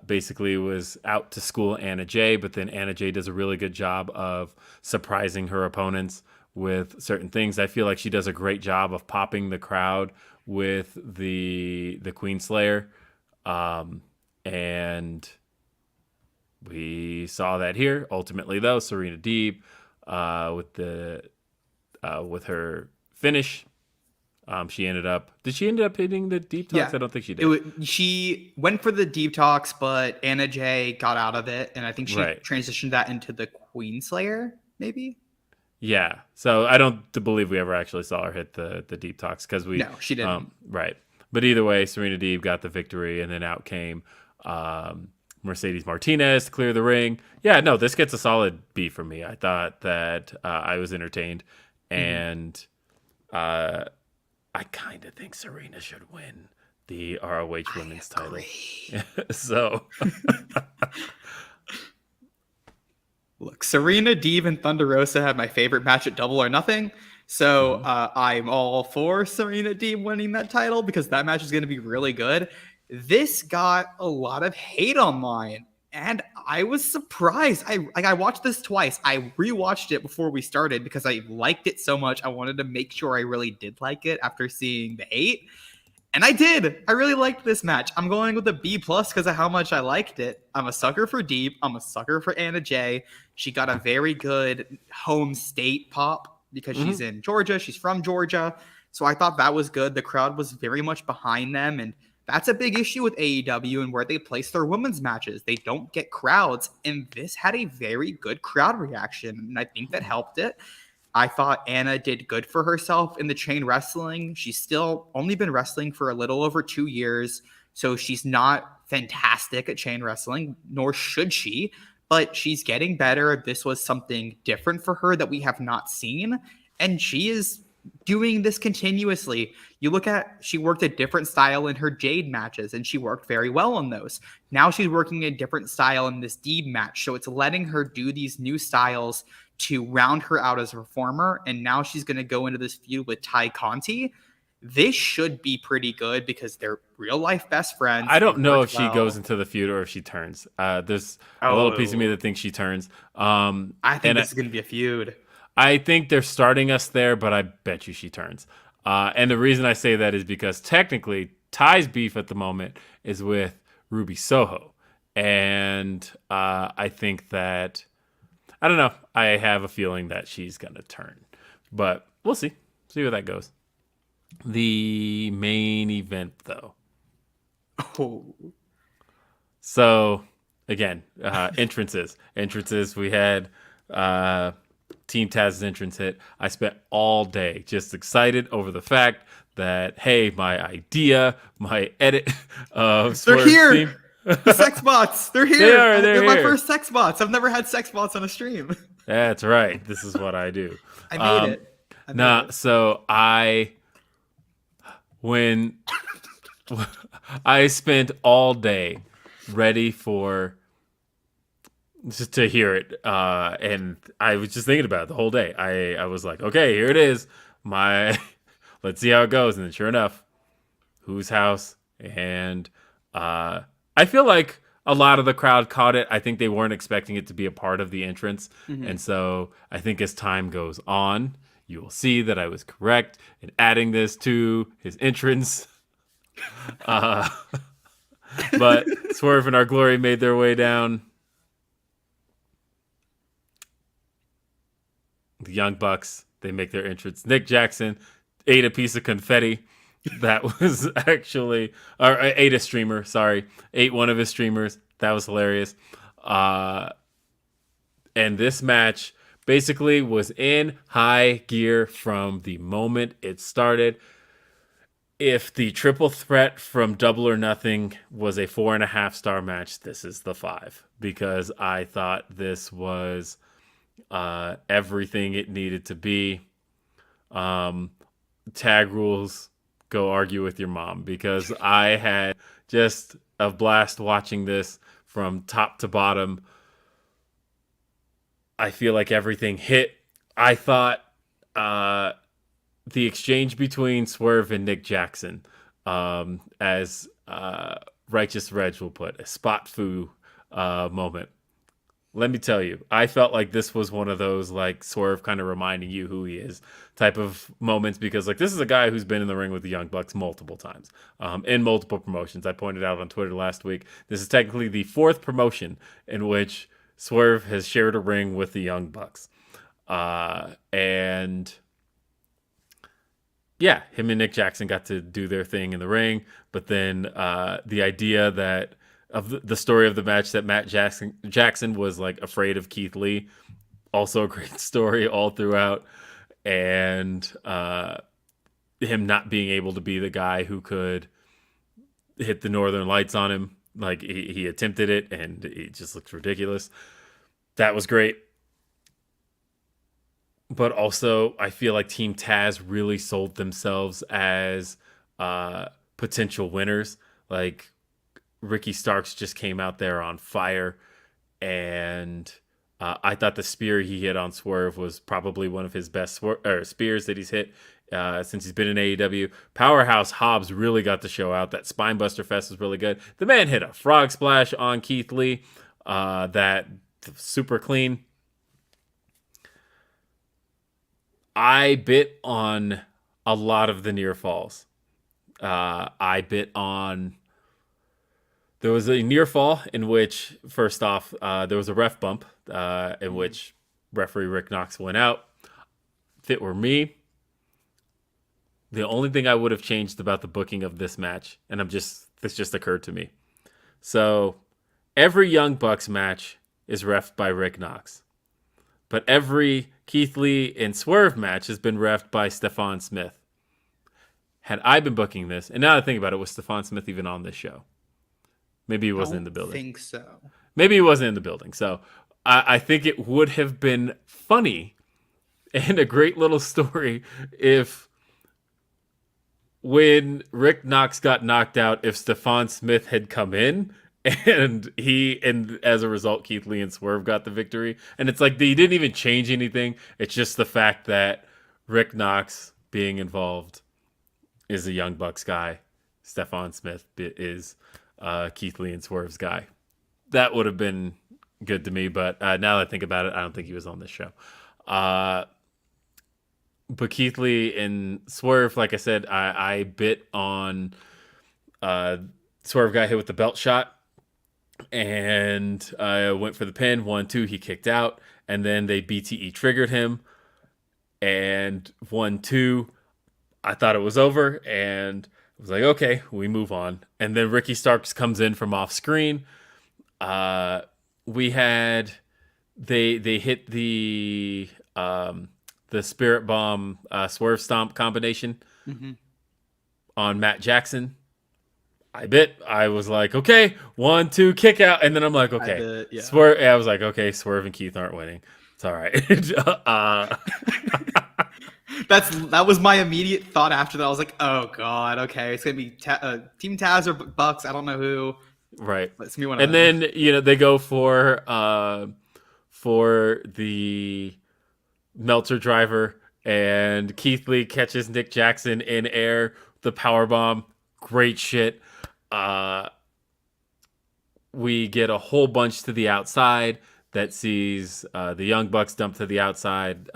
basically was out to school Anna Jay, but then Anna Jay does a really good job of surprising her opponents with certain things. I feel like she does a great job of popping the crowd with the Queen Slayer. And we saw that here. Ultimately, though, Serena Deeb with her finish, she ended up. Did she end up hitting the deep talks? Yeah. I don't think she did. She went for the deep talks, but Anna Jay got out of it, and I think she transitioned that into the Queen Slayer, maybe. Yeah. So I don't believe we ever actually saw her hit the deep talks because no, she didn't. Right. But either way, Serena Deeb got the victory, and then out came Mercedes Martinez to clear the ring. Yeah, no, this gets a solid B for me. I thought that I was entertained, and I kind of think Serena should win the ROH Women's title. So, look, Serena Deeb and Thunder Rosa had my favorite match at Double or Nothing. So I'm all for Serena Deeb winning that title because that match is going to be really good. This got a lot of hate online, and I was surprised. I watched this twice. I rewatched it before we started because I liked it so much. I wanted to make sure I really did like it after seeing the hate, and I did. I really liked this match. I'm going with a B+ because of how much I liked it. I'm a sucker for Deeb. I'm a sucker for Anna Jay. She got a very good home state pop because she's in Georgia. She's from Georgia. So I thought that was good. The crowd was very much behind them, and that's a big issue with AEW and where they place their women's matches. They don't get crowds, and this had a very good crowd reaction, and I think that helped it. I thought Anna did good for herself in the chain wrestling. She's still only been wrestling for a little over 2 years, so she's not fantastic at chain wrestling, nor should she, but she's getting better. This was something different for her that we have not seen, and she is doing this continuously. You look at, she worked a different style in her Jade matches, and she worked very well on those. Now she's working a different style in this Deeb match, so it's letting her do these new styles to round her out as a performer, and now she's going to go into this feud with Ty Conti. This should be pretty good because they're real life best friends. I don't know if she goes into the feud or if she turns. There's a little piece of me that thinks she turns. I think this is going to be a feud. I think they're starting us there, but I bet you she turns. And the reason I say that is because technically Ty's beef at the moment is with Ruby Soho. And I think that, I don't know, I have a feeling that she's going to turn. But we'll see. See where that goes. The main event, though. Oh. So, again, entrances. We had Team Taz's entrance hit. I spent all day just excited over the fact that, hey, my idea, my edit of They're here! Team. The sex bots! They're here! They're my here. first sex bots. I've never had sex bots on a stream. That's right. This is what I do. I made it. So when I spent all day ready for just to hear it, and I was just thinking about it the whole day. I was like, okay, here it is. Let's see how it goes. And then sure enough, whose house? And I feel like a lot of the crowd caught it. I think they weren't expecting it to be a part of the entrance. Mm-hmm. And so I think as time goes on, you will see that I was correct in adding this to his entrance. But Swerve and Our Glory made their way down. The Young Bucks, they make their entrance. Nick Jackson ate a piece of confetti. That was actually, or ate a streamer, sorry. Ate one of his streamers. That was hilarious. And this match basically was in high gear from the moment it started. If the triple threat from Double or Nothing was a 4.5-star match, this is the 5. Because I thought this was everything it needed to be. Tag rules, go argue with your mom, because I had just a blast watching this from top to bottom. I feel like everything hit. I thought the exchange between Swerve and Nick Jackson, as Righteous Reg will put, a spot foo moment. Let me tell you, I felt like this was one of those like Swerve kind of reminding you who he is type of moments, because like this is a guy who's been in the ring with the Young Bucks multiple times in multiple promotions. I pointed out on Twitter last week, this is technically the 4th promotion in which Swerve has shared a ring with the Young Bucks. And yeah, him and Nick Jackson got to do their thing in the ring, but then the idea that of the story of the match that Matt Jackson was like afraid of Keith Lee. Also a great story all throughout. And him not being able to be the guy who could hit the Northern Lights on him. Like he attempted it and it just looked ridiculous. That was great. But also I feel like Team Taz really sold themselves as potential winners. Like Ricky Starks just came out there on fire, and I thought the spear he hit on Swerve was probably one of his best spears that he's hit since he's been in AEW. Powerhouse Hobbs really got the show out. That Spinebuster Fest was really good. The man hit a frog splash on Keith Lee. That super clean. I bit on a lot of the near falls. I bit on... There was a near fall in which, first off, there was a ref bump in which referee Rick Knox went out. If it were me, the only thing I would have changed about the booking of this match, and this just occurred to me. So every Young Bucks match is reffed by Rick Knox, but every Keith Lee and Swerve match has been reffed by Stephon Smith. Had I been booking this, and now that I think about it, was Stephon Smith even on this show? Maybe he wasn't in the building. I think so. Maybe he wasn't in the building. So I think it would have been funny and a great little story if when Rick Knox got knocked out, if Stephon Smith had come in and as a result, Keith Lee and Swerve got the victory. And it's like they didn't even change anything. It's just the fact that Rick Knox being involved is a Young Bucks guy. Stephon Smith is Keith Lee and Swerve's guy. That would have been good to me, but now that I think about it, I don't think he was on this show. But Keith Lee and Swerve, like I said, I bit on Swerve got hit with the belt shot and went for the pin. 1-2, he kicked out, and then they BTE triggered him. And 1-2, I thought it was over, and I was like, okay, we move on. And then Ricky Starks comes in from off screen. We had they hit the Spirit Bomb Swerve Stomp combination on Matt Jackson. I was like, okay, 1-2 kick out, and then I'm like, okay, Swerve. I was like, okay, Swerve and Keith aren't winning. It's all right. That was my immediate thought after that. I was like, oh god, okay, it's gonna be Team Taz or Bucks. I don't know who. Right. Let's me one. And then they go for the Meltzer driver, and Keith Lee catches Nick Jackson in air. The power bomb, great shit. We get a whole bunch to the outside that sees the Young Bucks dump to the outside.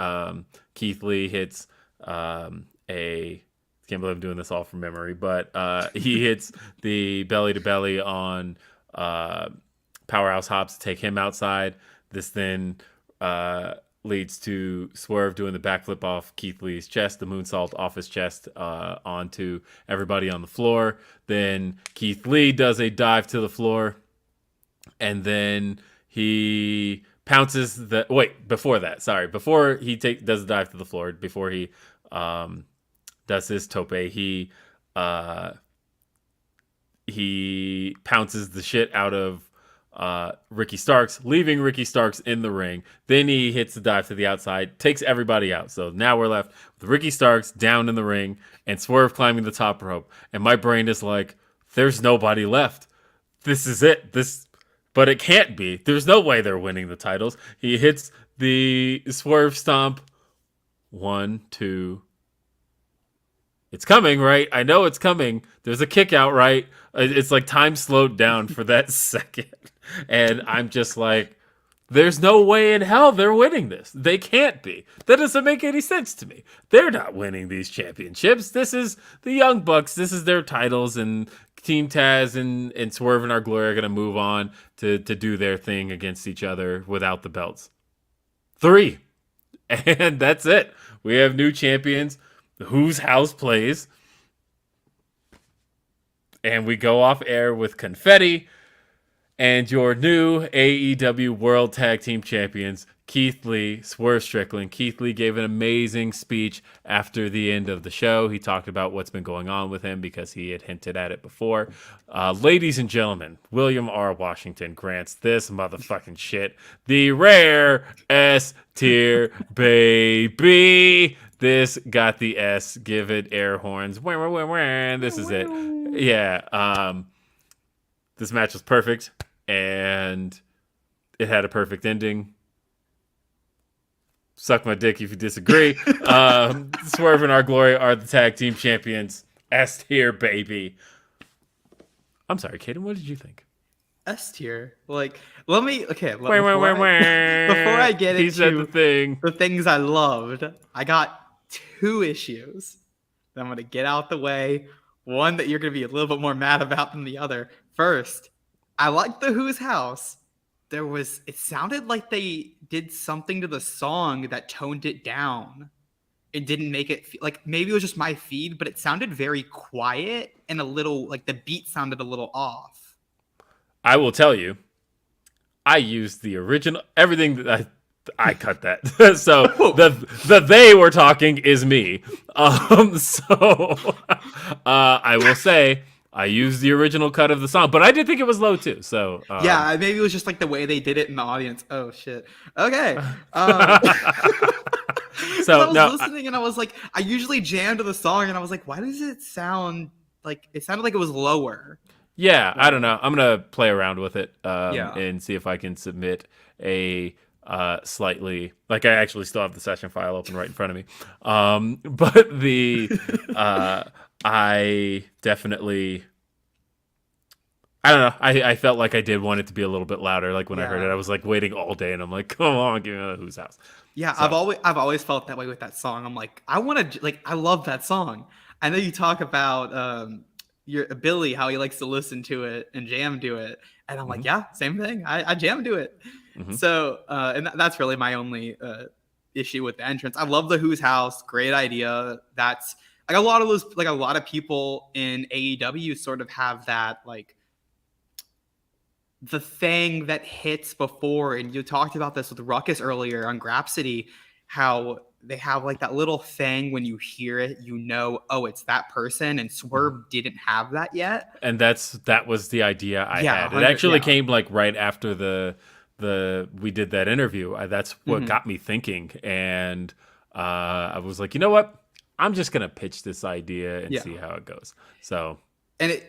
Keith Lee hits can't believe I'm doing this all from memory, but he hits the belly to belly on Powerhouse Hobbs to take him outside. This then leads to Swerve doing the backflip off Keith Lee's chest, the moonsault off his chest onto everybody on the floor. Then Keith Lee does a dive to the floor, and then he pounces before he does a dive to the floor, before he does his tope, he pounces the shit out of Ricky Starks, leaving Ricky Starks in the ring. Then he hits the dive to the outside, takes everybody out. So now we're left with Ricky Starks down in the ring and Swerve climbing the top rope. And my brain is like, there's nobody left. This is it. But it can't be. There's no way they're winning the titles. He hits the Swerve stomp. 1, 2. It's coming, right? I know it's coming. There's a kick out, right? It's like time slowed down for that second. And I'm just like, there's no way in hell they're winning this. They can't be. That doesn't make any sense to me. They're not winning these championships. This is the Young Bucks. This is their titles. And Team Taz and Swerve and Our Glory are going to move on to do their thing against each other without the belts. 3. And that's it. We have new champions. Whose house plays, and we go off air with confetti and your new AEW World Tag Team Champions, Keith Lee, Swerve Strickland. Keith Lee gave an amazing speech after the end of the show. He talked about what's been going on with him because he had hinted at it before. Ladies and gentlemen, William R. Washington grants this motherfucking shit the rare S tier, baby. This got the S. Give it air horns. This is it. Yeah. This match was perfect, and it had a perfect ending. Suck my dick if you disagree. Swerve and Our Glory are the tag team champions. S tier, baby. I'm sorry, Kaden. What did you think? S tier. Like, let me. Okay. Before I get into the things I loved, I got 2 issues that I'm going to get out the way. One that you're going to be a little bit more mad about than the other. First, I like the Who's House. It sounded like they did something to the song that toned it down. It didn't make it like, maybe it was just my feed, but it sounded very quiet and a little, like the beat sounded a little off. I will tell you, I used the original, everything that I cut that. So the they were talking is me. I will say I used the original cut of the song, but I did think it was low too. So yeah, maybe it was just like the way they did it in the audience. Oh shit. Okay. So I was listening and I was like, I usually jam to the song and I was like, why does it sound like it sounded like it was lower? Yeah, I don't know. I'm gonna play around with it Yeah. and see if I can submit a slightly like I actually still have the session file open right in front of me. But the I definitely I don't know. I felt like I did want it to be a little bit louder. Like when I heard it, I was like waiting all day, and I'm like, come on, give me another Who's House. Yeah, So. I've always felt that way with that song. I'm like, I want to I love that song. I know you talk about your Billy, how he likes to listen to it and jam to it, and I'm like, yeah, same thing. I jam to it. So and that's really my only issue with the entrance. I love the Who's House, great idea. That's like a lot of those, like a lot of people in AEW sort of have that like the thing that hits before, and you talked about this with Ruckus earlier on Grapsity, how they have like that little thing when you hear it, you know, oh, it's that person, and Swerve didn't have that yet. And that was the idea I had. It actually came like right after we did that interview. That's what got me thinking, and I was like, you know what? I'm just gonna pitch this idea and see how it goes. So, and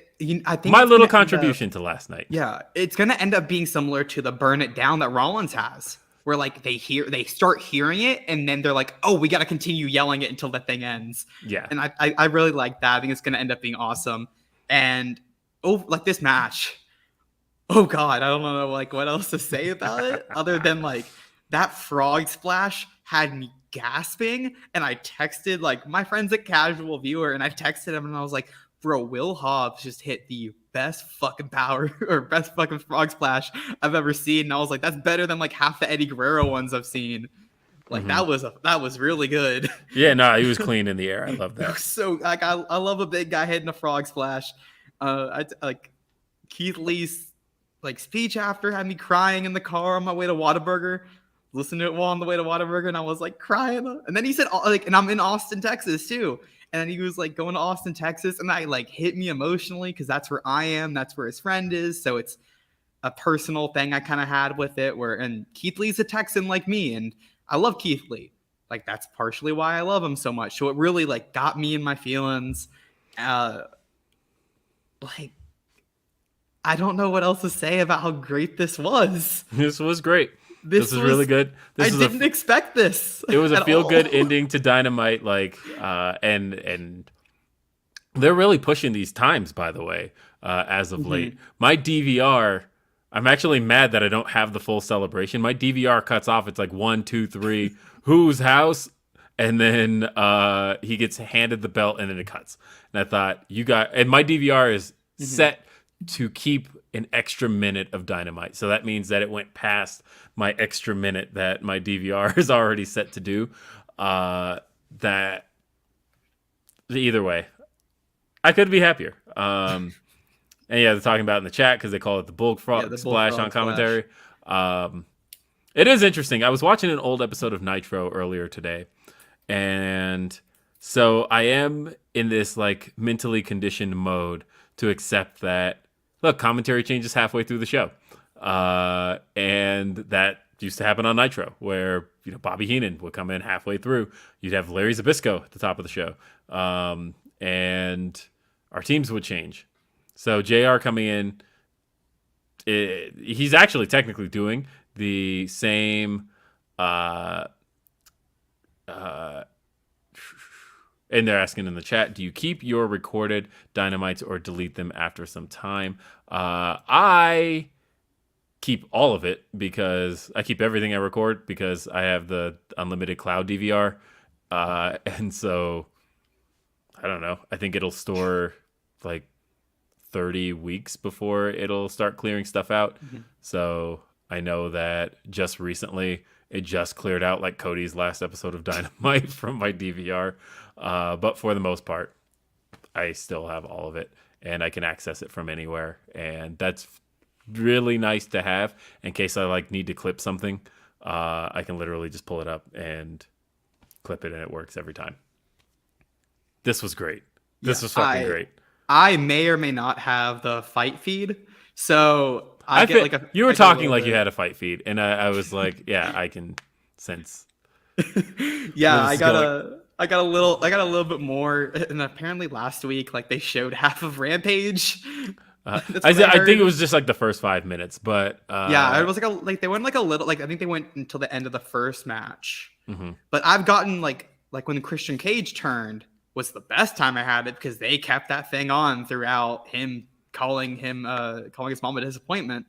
I think my little contribution to last night. Yeah, it's gonna end up being similar to the Burn It Down that Rollins has, where like they start hearing it, and then they're like, oh, we got to continue yelling it until the thing ends. Yeah, and I really like that. I think it's gonna end up being awesome. And like this match, oh god, I don't know like what else to say about it other than like that frog splash had me gasping, and I texted like my friends at Casual Viewer, and I texted him, and I was like, bro, Will Hobbs just hit the best fucking power or best fucking frog splash I've ever seen. And I was like, that's better than like half the Eddie Guerrero ones I've seen. Like that was really good. Yeah, no, he was clean in the air. I love that. So like I love a big guy hitting a frog splash. I like Keith Lee's like speech after had me crying in the car on my way to Whataburger. Listening to it while on the way to Whataburger, and I was like crying. And then he said like, and I'm in Austin, Texas too. And then he was like going to Austin, Texas, and that like hit me emotionally because that's where I am. That's where his friend is. So it's a personal thing I kind of had with it. And Keith Lee's a Texan like me, and I love Keith Lee. Like that's partially why I love him so much. So it really like got me in my feelings. Like I don't know what else to say about how great this was. This was great. This was really good. I didn't expect this. It was a feel-good ending to Dynamite, like, and they're really pushing these times, by the way, as of late. My DVR, I'm actually mad that I don't have the full celebration. My DVR cuts off. It's like 1, 2, 3, Who's House, and then he gets handed the belt, and then it cuts. And I thought, and my DVR is set to keep an extra minute of Dynamite. So that means that it went past my extra minute that my DVR is already set to do. That either way, I could be happier. And yeah, they're talking about it in the chat because they call it the Bullfrog Splash on commentary. It is interesting. I was watching an old episode of Nitro earlier today, and so I am in this like mentally conditioned mode to accept that, look, commentary changes halfway through the show. And that used to happen on Nitro, where Bobby Heenan would come in halfway through. You'd have Larry Zbyszko at the top of the show. And our teams would change. So JR coming in, he's actually technically doing the same and they're asking in the chat, do you keep your recorded Dynamites or delete them after some time? I keep all of it because I keep everything I record because I have the unlimited cloud DVR. And so, I don't know. I think it'll store like 30 weeks before it'll start clearing stuff out. So I know that just recently it just cleared out like Cody's last episode of Dynamite from my DVR. But for the most part, I still have all of it and I can access it from anywhere. And that's really nice to have in case I like need to clip something. I can literally just pull it up and clip it and it works every time. This was great. This was fucking great. I may or may not have the fight feed. So you were talking like you had a fight feed, and I was like, yeah, I can sense. Yeah, I got a little bit more, and apparently last week, like they showed half of Rampage. That's I what I think it heard. was just like the first 5 minutes, but Yeah, it was like they went like a little, like I think they went until the end of the first match. mhm. But I've gotten like when Christian Cage turned was the best time I had it because they kept that thing on throughout him calling his mom a disappointment.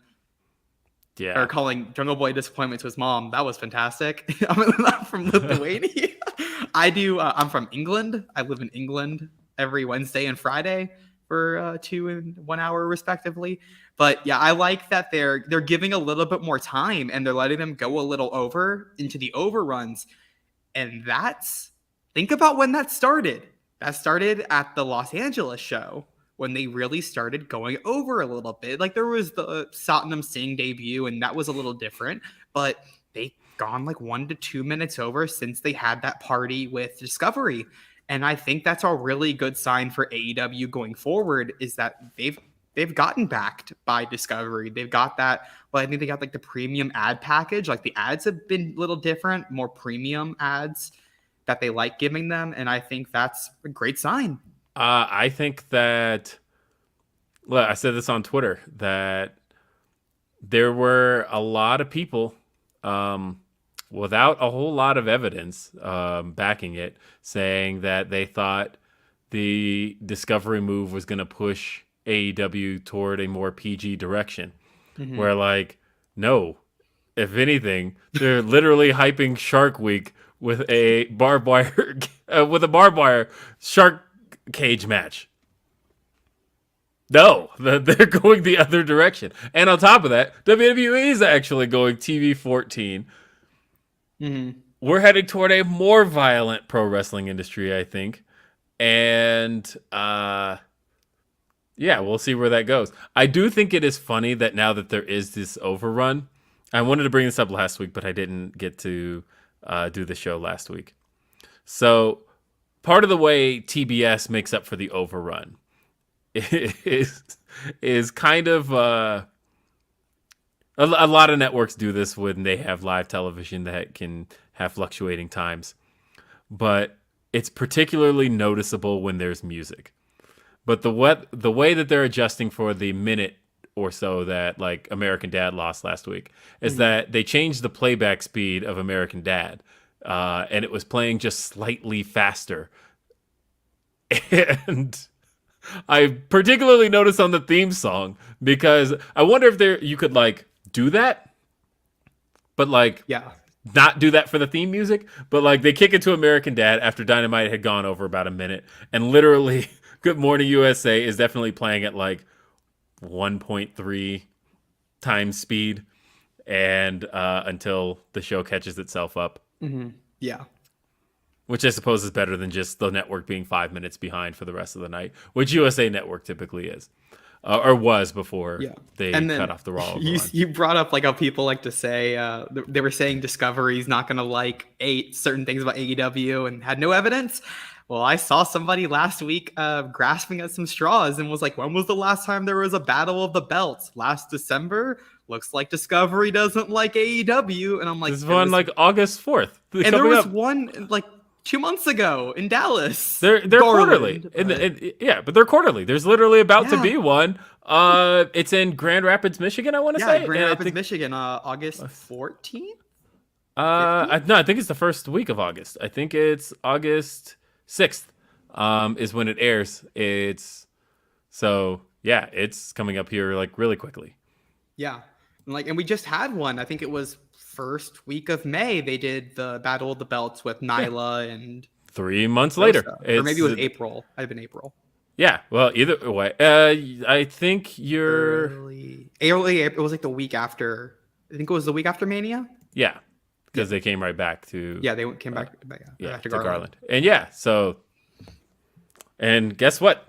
Yeah. Or calling Jungle Boy disappointment to his mom. That was fantastic. I'm from Lithuania. I'm from England. I live in England every Wednesday and Friday for 2 and 1 hour respectively. But yeah, I like that they're giving a little bit more time and they're letting them go a little over into the overruns. And think about when that started. That started at the Los Angeles show when they really started going over a little bit. Like there was the Satnam Singh debut, and that was a little different, but they've gone like 1 to 2 minutes over since they had that party with Discovery. And I think that's a really good sign for AEW going forward is that they've gotten backed by Discovery. They've got that. Well, I think they got like the premium ad package. Like the ads have been a little different, more premium ads that they like giving them. And I think that's a great sign. I think that, well, I said this on Twitter, that there were a lot of people without a whole lot of evidence backing it, saying that they thought the Discovery move was going to push AEW toward a more PG direction. Mm-hmm. Where, like, no, if anything, they're literally hyping Shark Week with a barbed wire shark cage match. No, they're going the other direction. And on top of that, WWE is actually going TV 14. Mm-hmm. We're heading toward a more violent pro wrestling industry, I think. And yeah, we'll see where that goes. I do think it is funny that now that there is this overrun, I wanted to bring this up last week, but I didn't get to do the show last week. So part of the way TBS makes up for the overrun is kind of a lot of networks do this when they have live television that can have fluctuating times, but it's particularly noticeable when there's music. But the way that they're adjusting for the minute or so that like American Dad lost last week is that they changed the playback speed of American Dad, and it was playing just slightly faster. And I particularly noticed on the theme song because I wonder if you could like do that, but like not do that for the theme music. But like they kick it to American Dad after Dynamite had gone over about a minute, and literally Good Morning USA is definitely playing at like 1.3 times speed, and until the show catches itself up. Mm-hmm. Yeah. Which I suppose is better than just the network being 5 minutes behind for the rest of the night, which USA Network typically is, or was before they cut off the Raw. You brought up like how people like to say they were saying Discovery's not going to like certain things about AEW and had no evidence. Well, I saw somebody last week grasping at some straws and was like, when was the last time there was a battle of the belts? Last December? Looks like Discovery doesn't like AEW. And I'm like, this one like August 4th. And there was one like 2 months ago in Dallas. They're quarterly. But they're quarterly. There's literally about to be one. It's in Grand Rapids, Michigan, I want to say. Grand Rapids, Michigan, August 14th? No, I think it's the first week of August. I think it's August 6th is when it airs. It's coming up here like really quickly. Yeah. And we just had one. I think it was first week of May. They did the Battle of the Belts with Nyla and 3 months later. Or maybe it was April. I'd have been April. Yeah. Well, either way, I think you're early. It was like the week after. I think it was the week after Mania. Yeah. Because they came right back to... Yeah, they came back to Garland. And and guess what?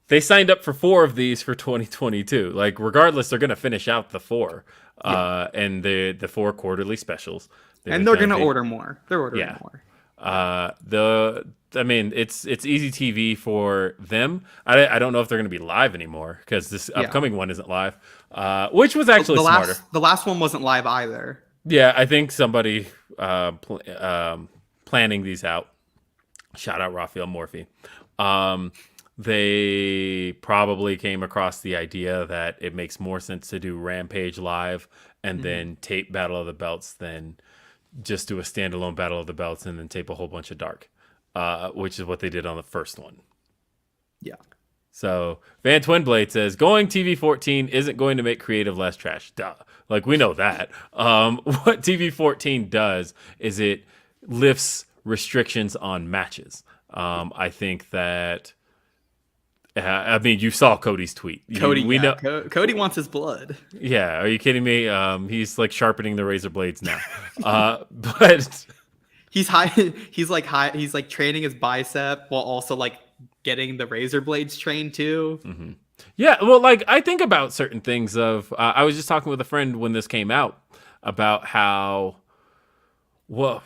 They signed up for 4 of these for 2022. Like, regardless, they're going to finish out the 4. And the 4 quarterly specials. And they're going to order more. They're ordering more. It's easy TV for them. I don't know if they're going to be live anymore because this upcoming one isn't live, which was actually smarter. The last one wasn't live either. Yeah, I think somebody planning these out. Shout out Raphael Morphy. they probably came across the idea that it makes more sense to do Rampage live and then tape Battle of the Belts than just do a standalone Battle of the Belts and then tape a whole bunch of Dark, which is what they did on the first one. Yeah. So Van Twinblade says going TV 14 isn't going to make creative less trash. Duh. Like, we know that. What TV 14 does is it lifts restrictions on matches. I think that I mean, you saw Cody's tweet. Cody wants his blood. Yeah, are you kidding me? He's like sharpening the razor blades now. But he's like training his bicep while also like getting the razor blades trained too. Mm-hmm. Yeah, well, like I think about certain things of I was just talking with a friend when this came out about how, well,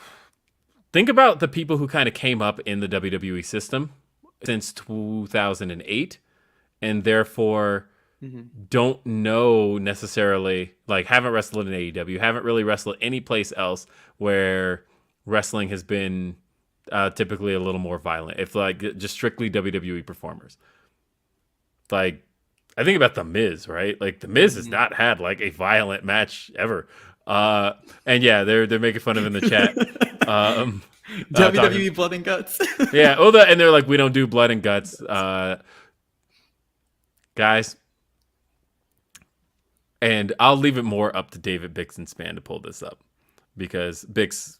think about the people who kind of came up in the WWE system since 2008 and therefore don't know necessarily, like haven't wrestled in AEW, haven't really wrestled any place else where wrestling has been typically a little more violent, if like just strictly WWE performers. Like, I think about The Miz, right? Like, The Miz has not had like a violent match ever. And yeah, they're making fun of in the chat. WWE Blood and Guts. Yeah, and they're like, we don't do blood and guts. Guys, and I'll leave it more up to David Bix and Span to pull this up because Bix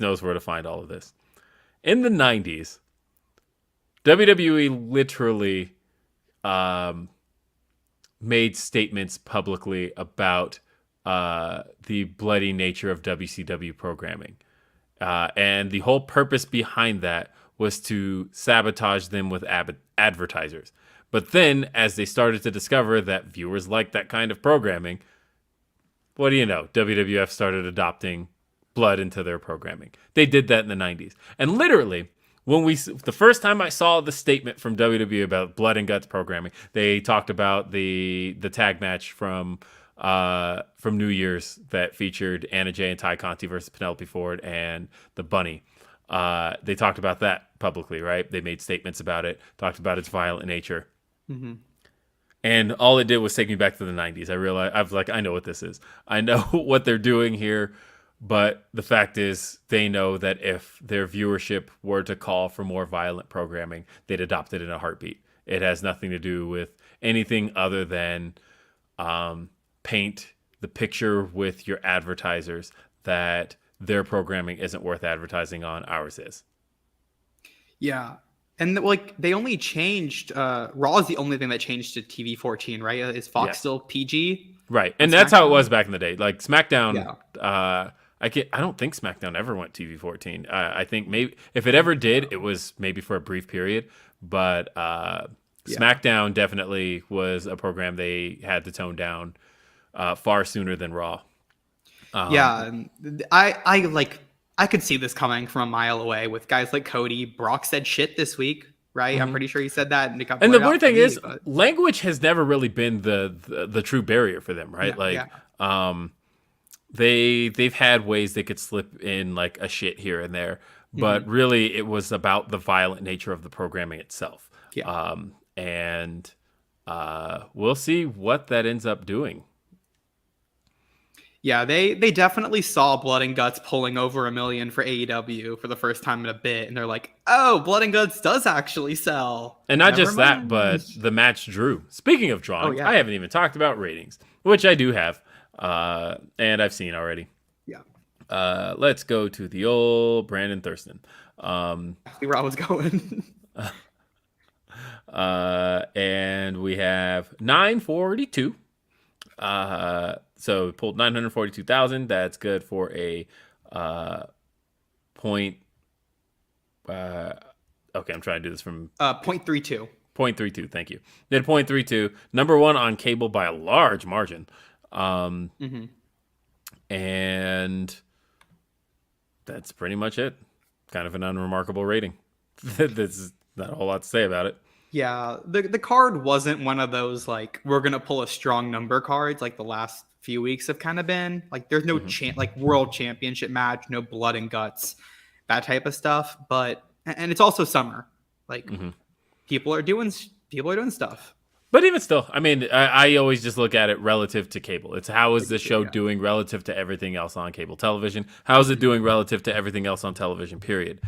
knows where to find all of this. In the 90s, WWE literally made statements publicly about the bloody nature of WCW programming. And the whole purpose behind that was to sabotage them with advertisers. But then, as they started to discover that viewers liked that kind of programming, what do you know? WWF started adopting blood into their programming. They did that in the 90s. And literally, the first time I saw the statement from WWE about blood and guts programming, they talked about the tag match from New Year's that featured Anna Jay and Ty Conti versus Penelope Ford and the Bunny. They talked about that publicly, right? They made statements about it, talked about its violent nature. Mm-hmm. And all it did was take me back to the 90s. I realized, I was like, I know what this is. I know what they're doing here. But the fact is, they know that if their viewership were to call for more violent programming, they'd adopt it in a heartbeat. It has nothing to do with anything other than paint the picture with your advertisers that their programming isn't worth advertising on, ours is. Yeah. And like they only changed Raw is the only thing that changed to TV 14, right? Is Fox still PG? Right. And that's how it was back in the day. Like SmackDown, I don't think SmackDown ever went TV 14. I think maybe if it ever did, it was maybe for a brief period. But SmackDown definitely was a program they had to tone down far sooner than Raw. I could see this coming from a mile away with guys like Cody. Brock said shit this week, right? I'm pretty sure he said that. And the weird thing is, language has never really been the true barrier for them, right? They've had ways they could slip in like a shit here and there, but really it was about the violent nature of the programming itself. Yeah. We'll see what that ends up doing. Yeah, they definitely saw Blood and Guts pulling over 1 million for AEW for the first time in a bit, and they're like, "Oh, Blood and Guts does actually sell." And not just that, but the match drew. Speaking of drawing, I haven't even talked about ratings, which I do have, and I've seen already. Yeah. Let's go to the old Brandon Thurston. See where I was going. And we have 942. So we pulled 942,000. That's good for a point. Okay, I'm trying to do this from 0.32. 0.32. Thank you. Did 0.32. Number one on cable by a large margin. And that's pretty much it. Kind of an unremarkable rating. There's not a whole lot to say about it. Yeah, the card wasn't one of those like we're gonna pull a strong number cards like the last few weeks have kind of been. Like there's no like world championship match, no blood and guts, that type of stuff. But and it's also summer, like people are doing stuff. But even still, I mean, I always just look at it relative to cable. It's how is the show Yeah. doing relative to everything else on cable television? How is it doing relative to everything else on television, period?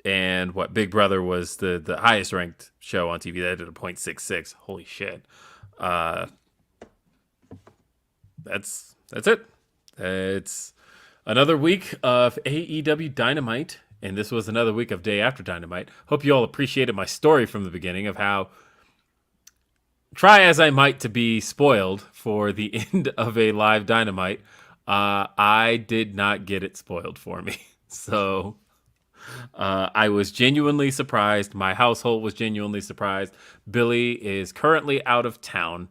And what Big Brother was the highest ranked show on TV. They did a 0.66. Holy shit. That's it. It's another week of AEW Dynamite. And this was another week of Day After Dynamite. Hope you all appreciated my story from the beginning of how try as I might to be spoiled for the end of a live Dynamite, I did not get it spoiled for me. So I was genuinely surprised. My household was genuinely surprised. Billy is currently out of town.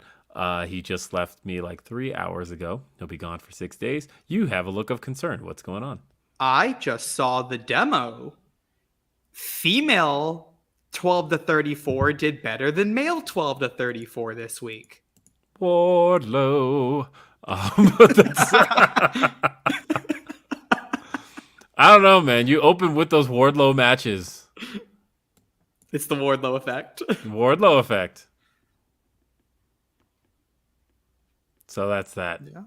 He just left me like 3 hours ago. He'll be gone for 6 days. You have a look of concern. What's going on? I just saw the demo. Female 12 to 34 did better than male 12 to 34 this week. Wardlow. I don't know, man. You open with those Wardlow matches. It's the Wardlow effect. Wardlow effect. So that's that. Yeah.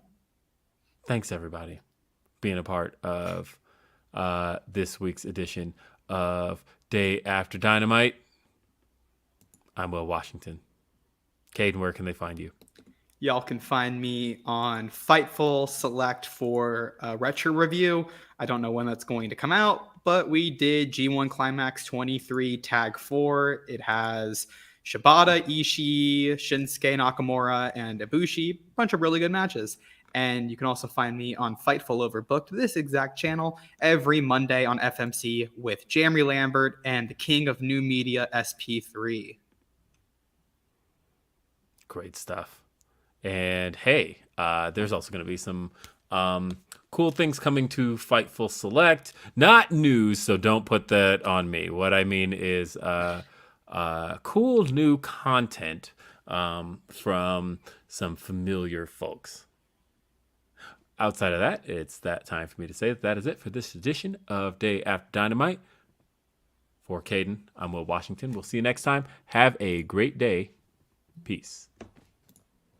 Thanks, everybody, being a part of this week's edition of Day After Dynamite. I'm Will Washington. Caden, where can they find you? Y'all can find me on Fightful Select for a retro review. I don't know when that's going to come out, but we did G1 Climax 23 Tag 4. It has Shibata, Ishii, Shinsuke Nakamura, and Ibushi. A bunch of really good matches. And you can also find me on Fightful Overbooked, this exact channel, every Monday on FMC with Jamry Lambert and the king of new media, SP3. Great stuff. And hey, there's also going to be some cool things coming to Fightful Select. Not news, so don't put that on me. What I mean is cool new content from some familiar folks. Outside of that, it's that time for me to say that is it for this edition of Day After Dynamite. For Caden, I'm Will Washington. We'll see you next time. Have a great day. Peace.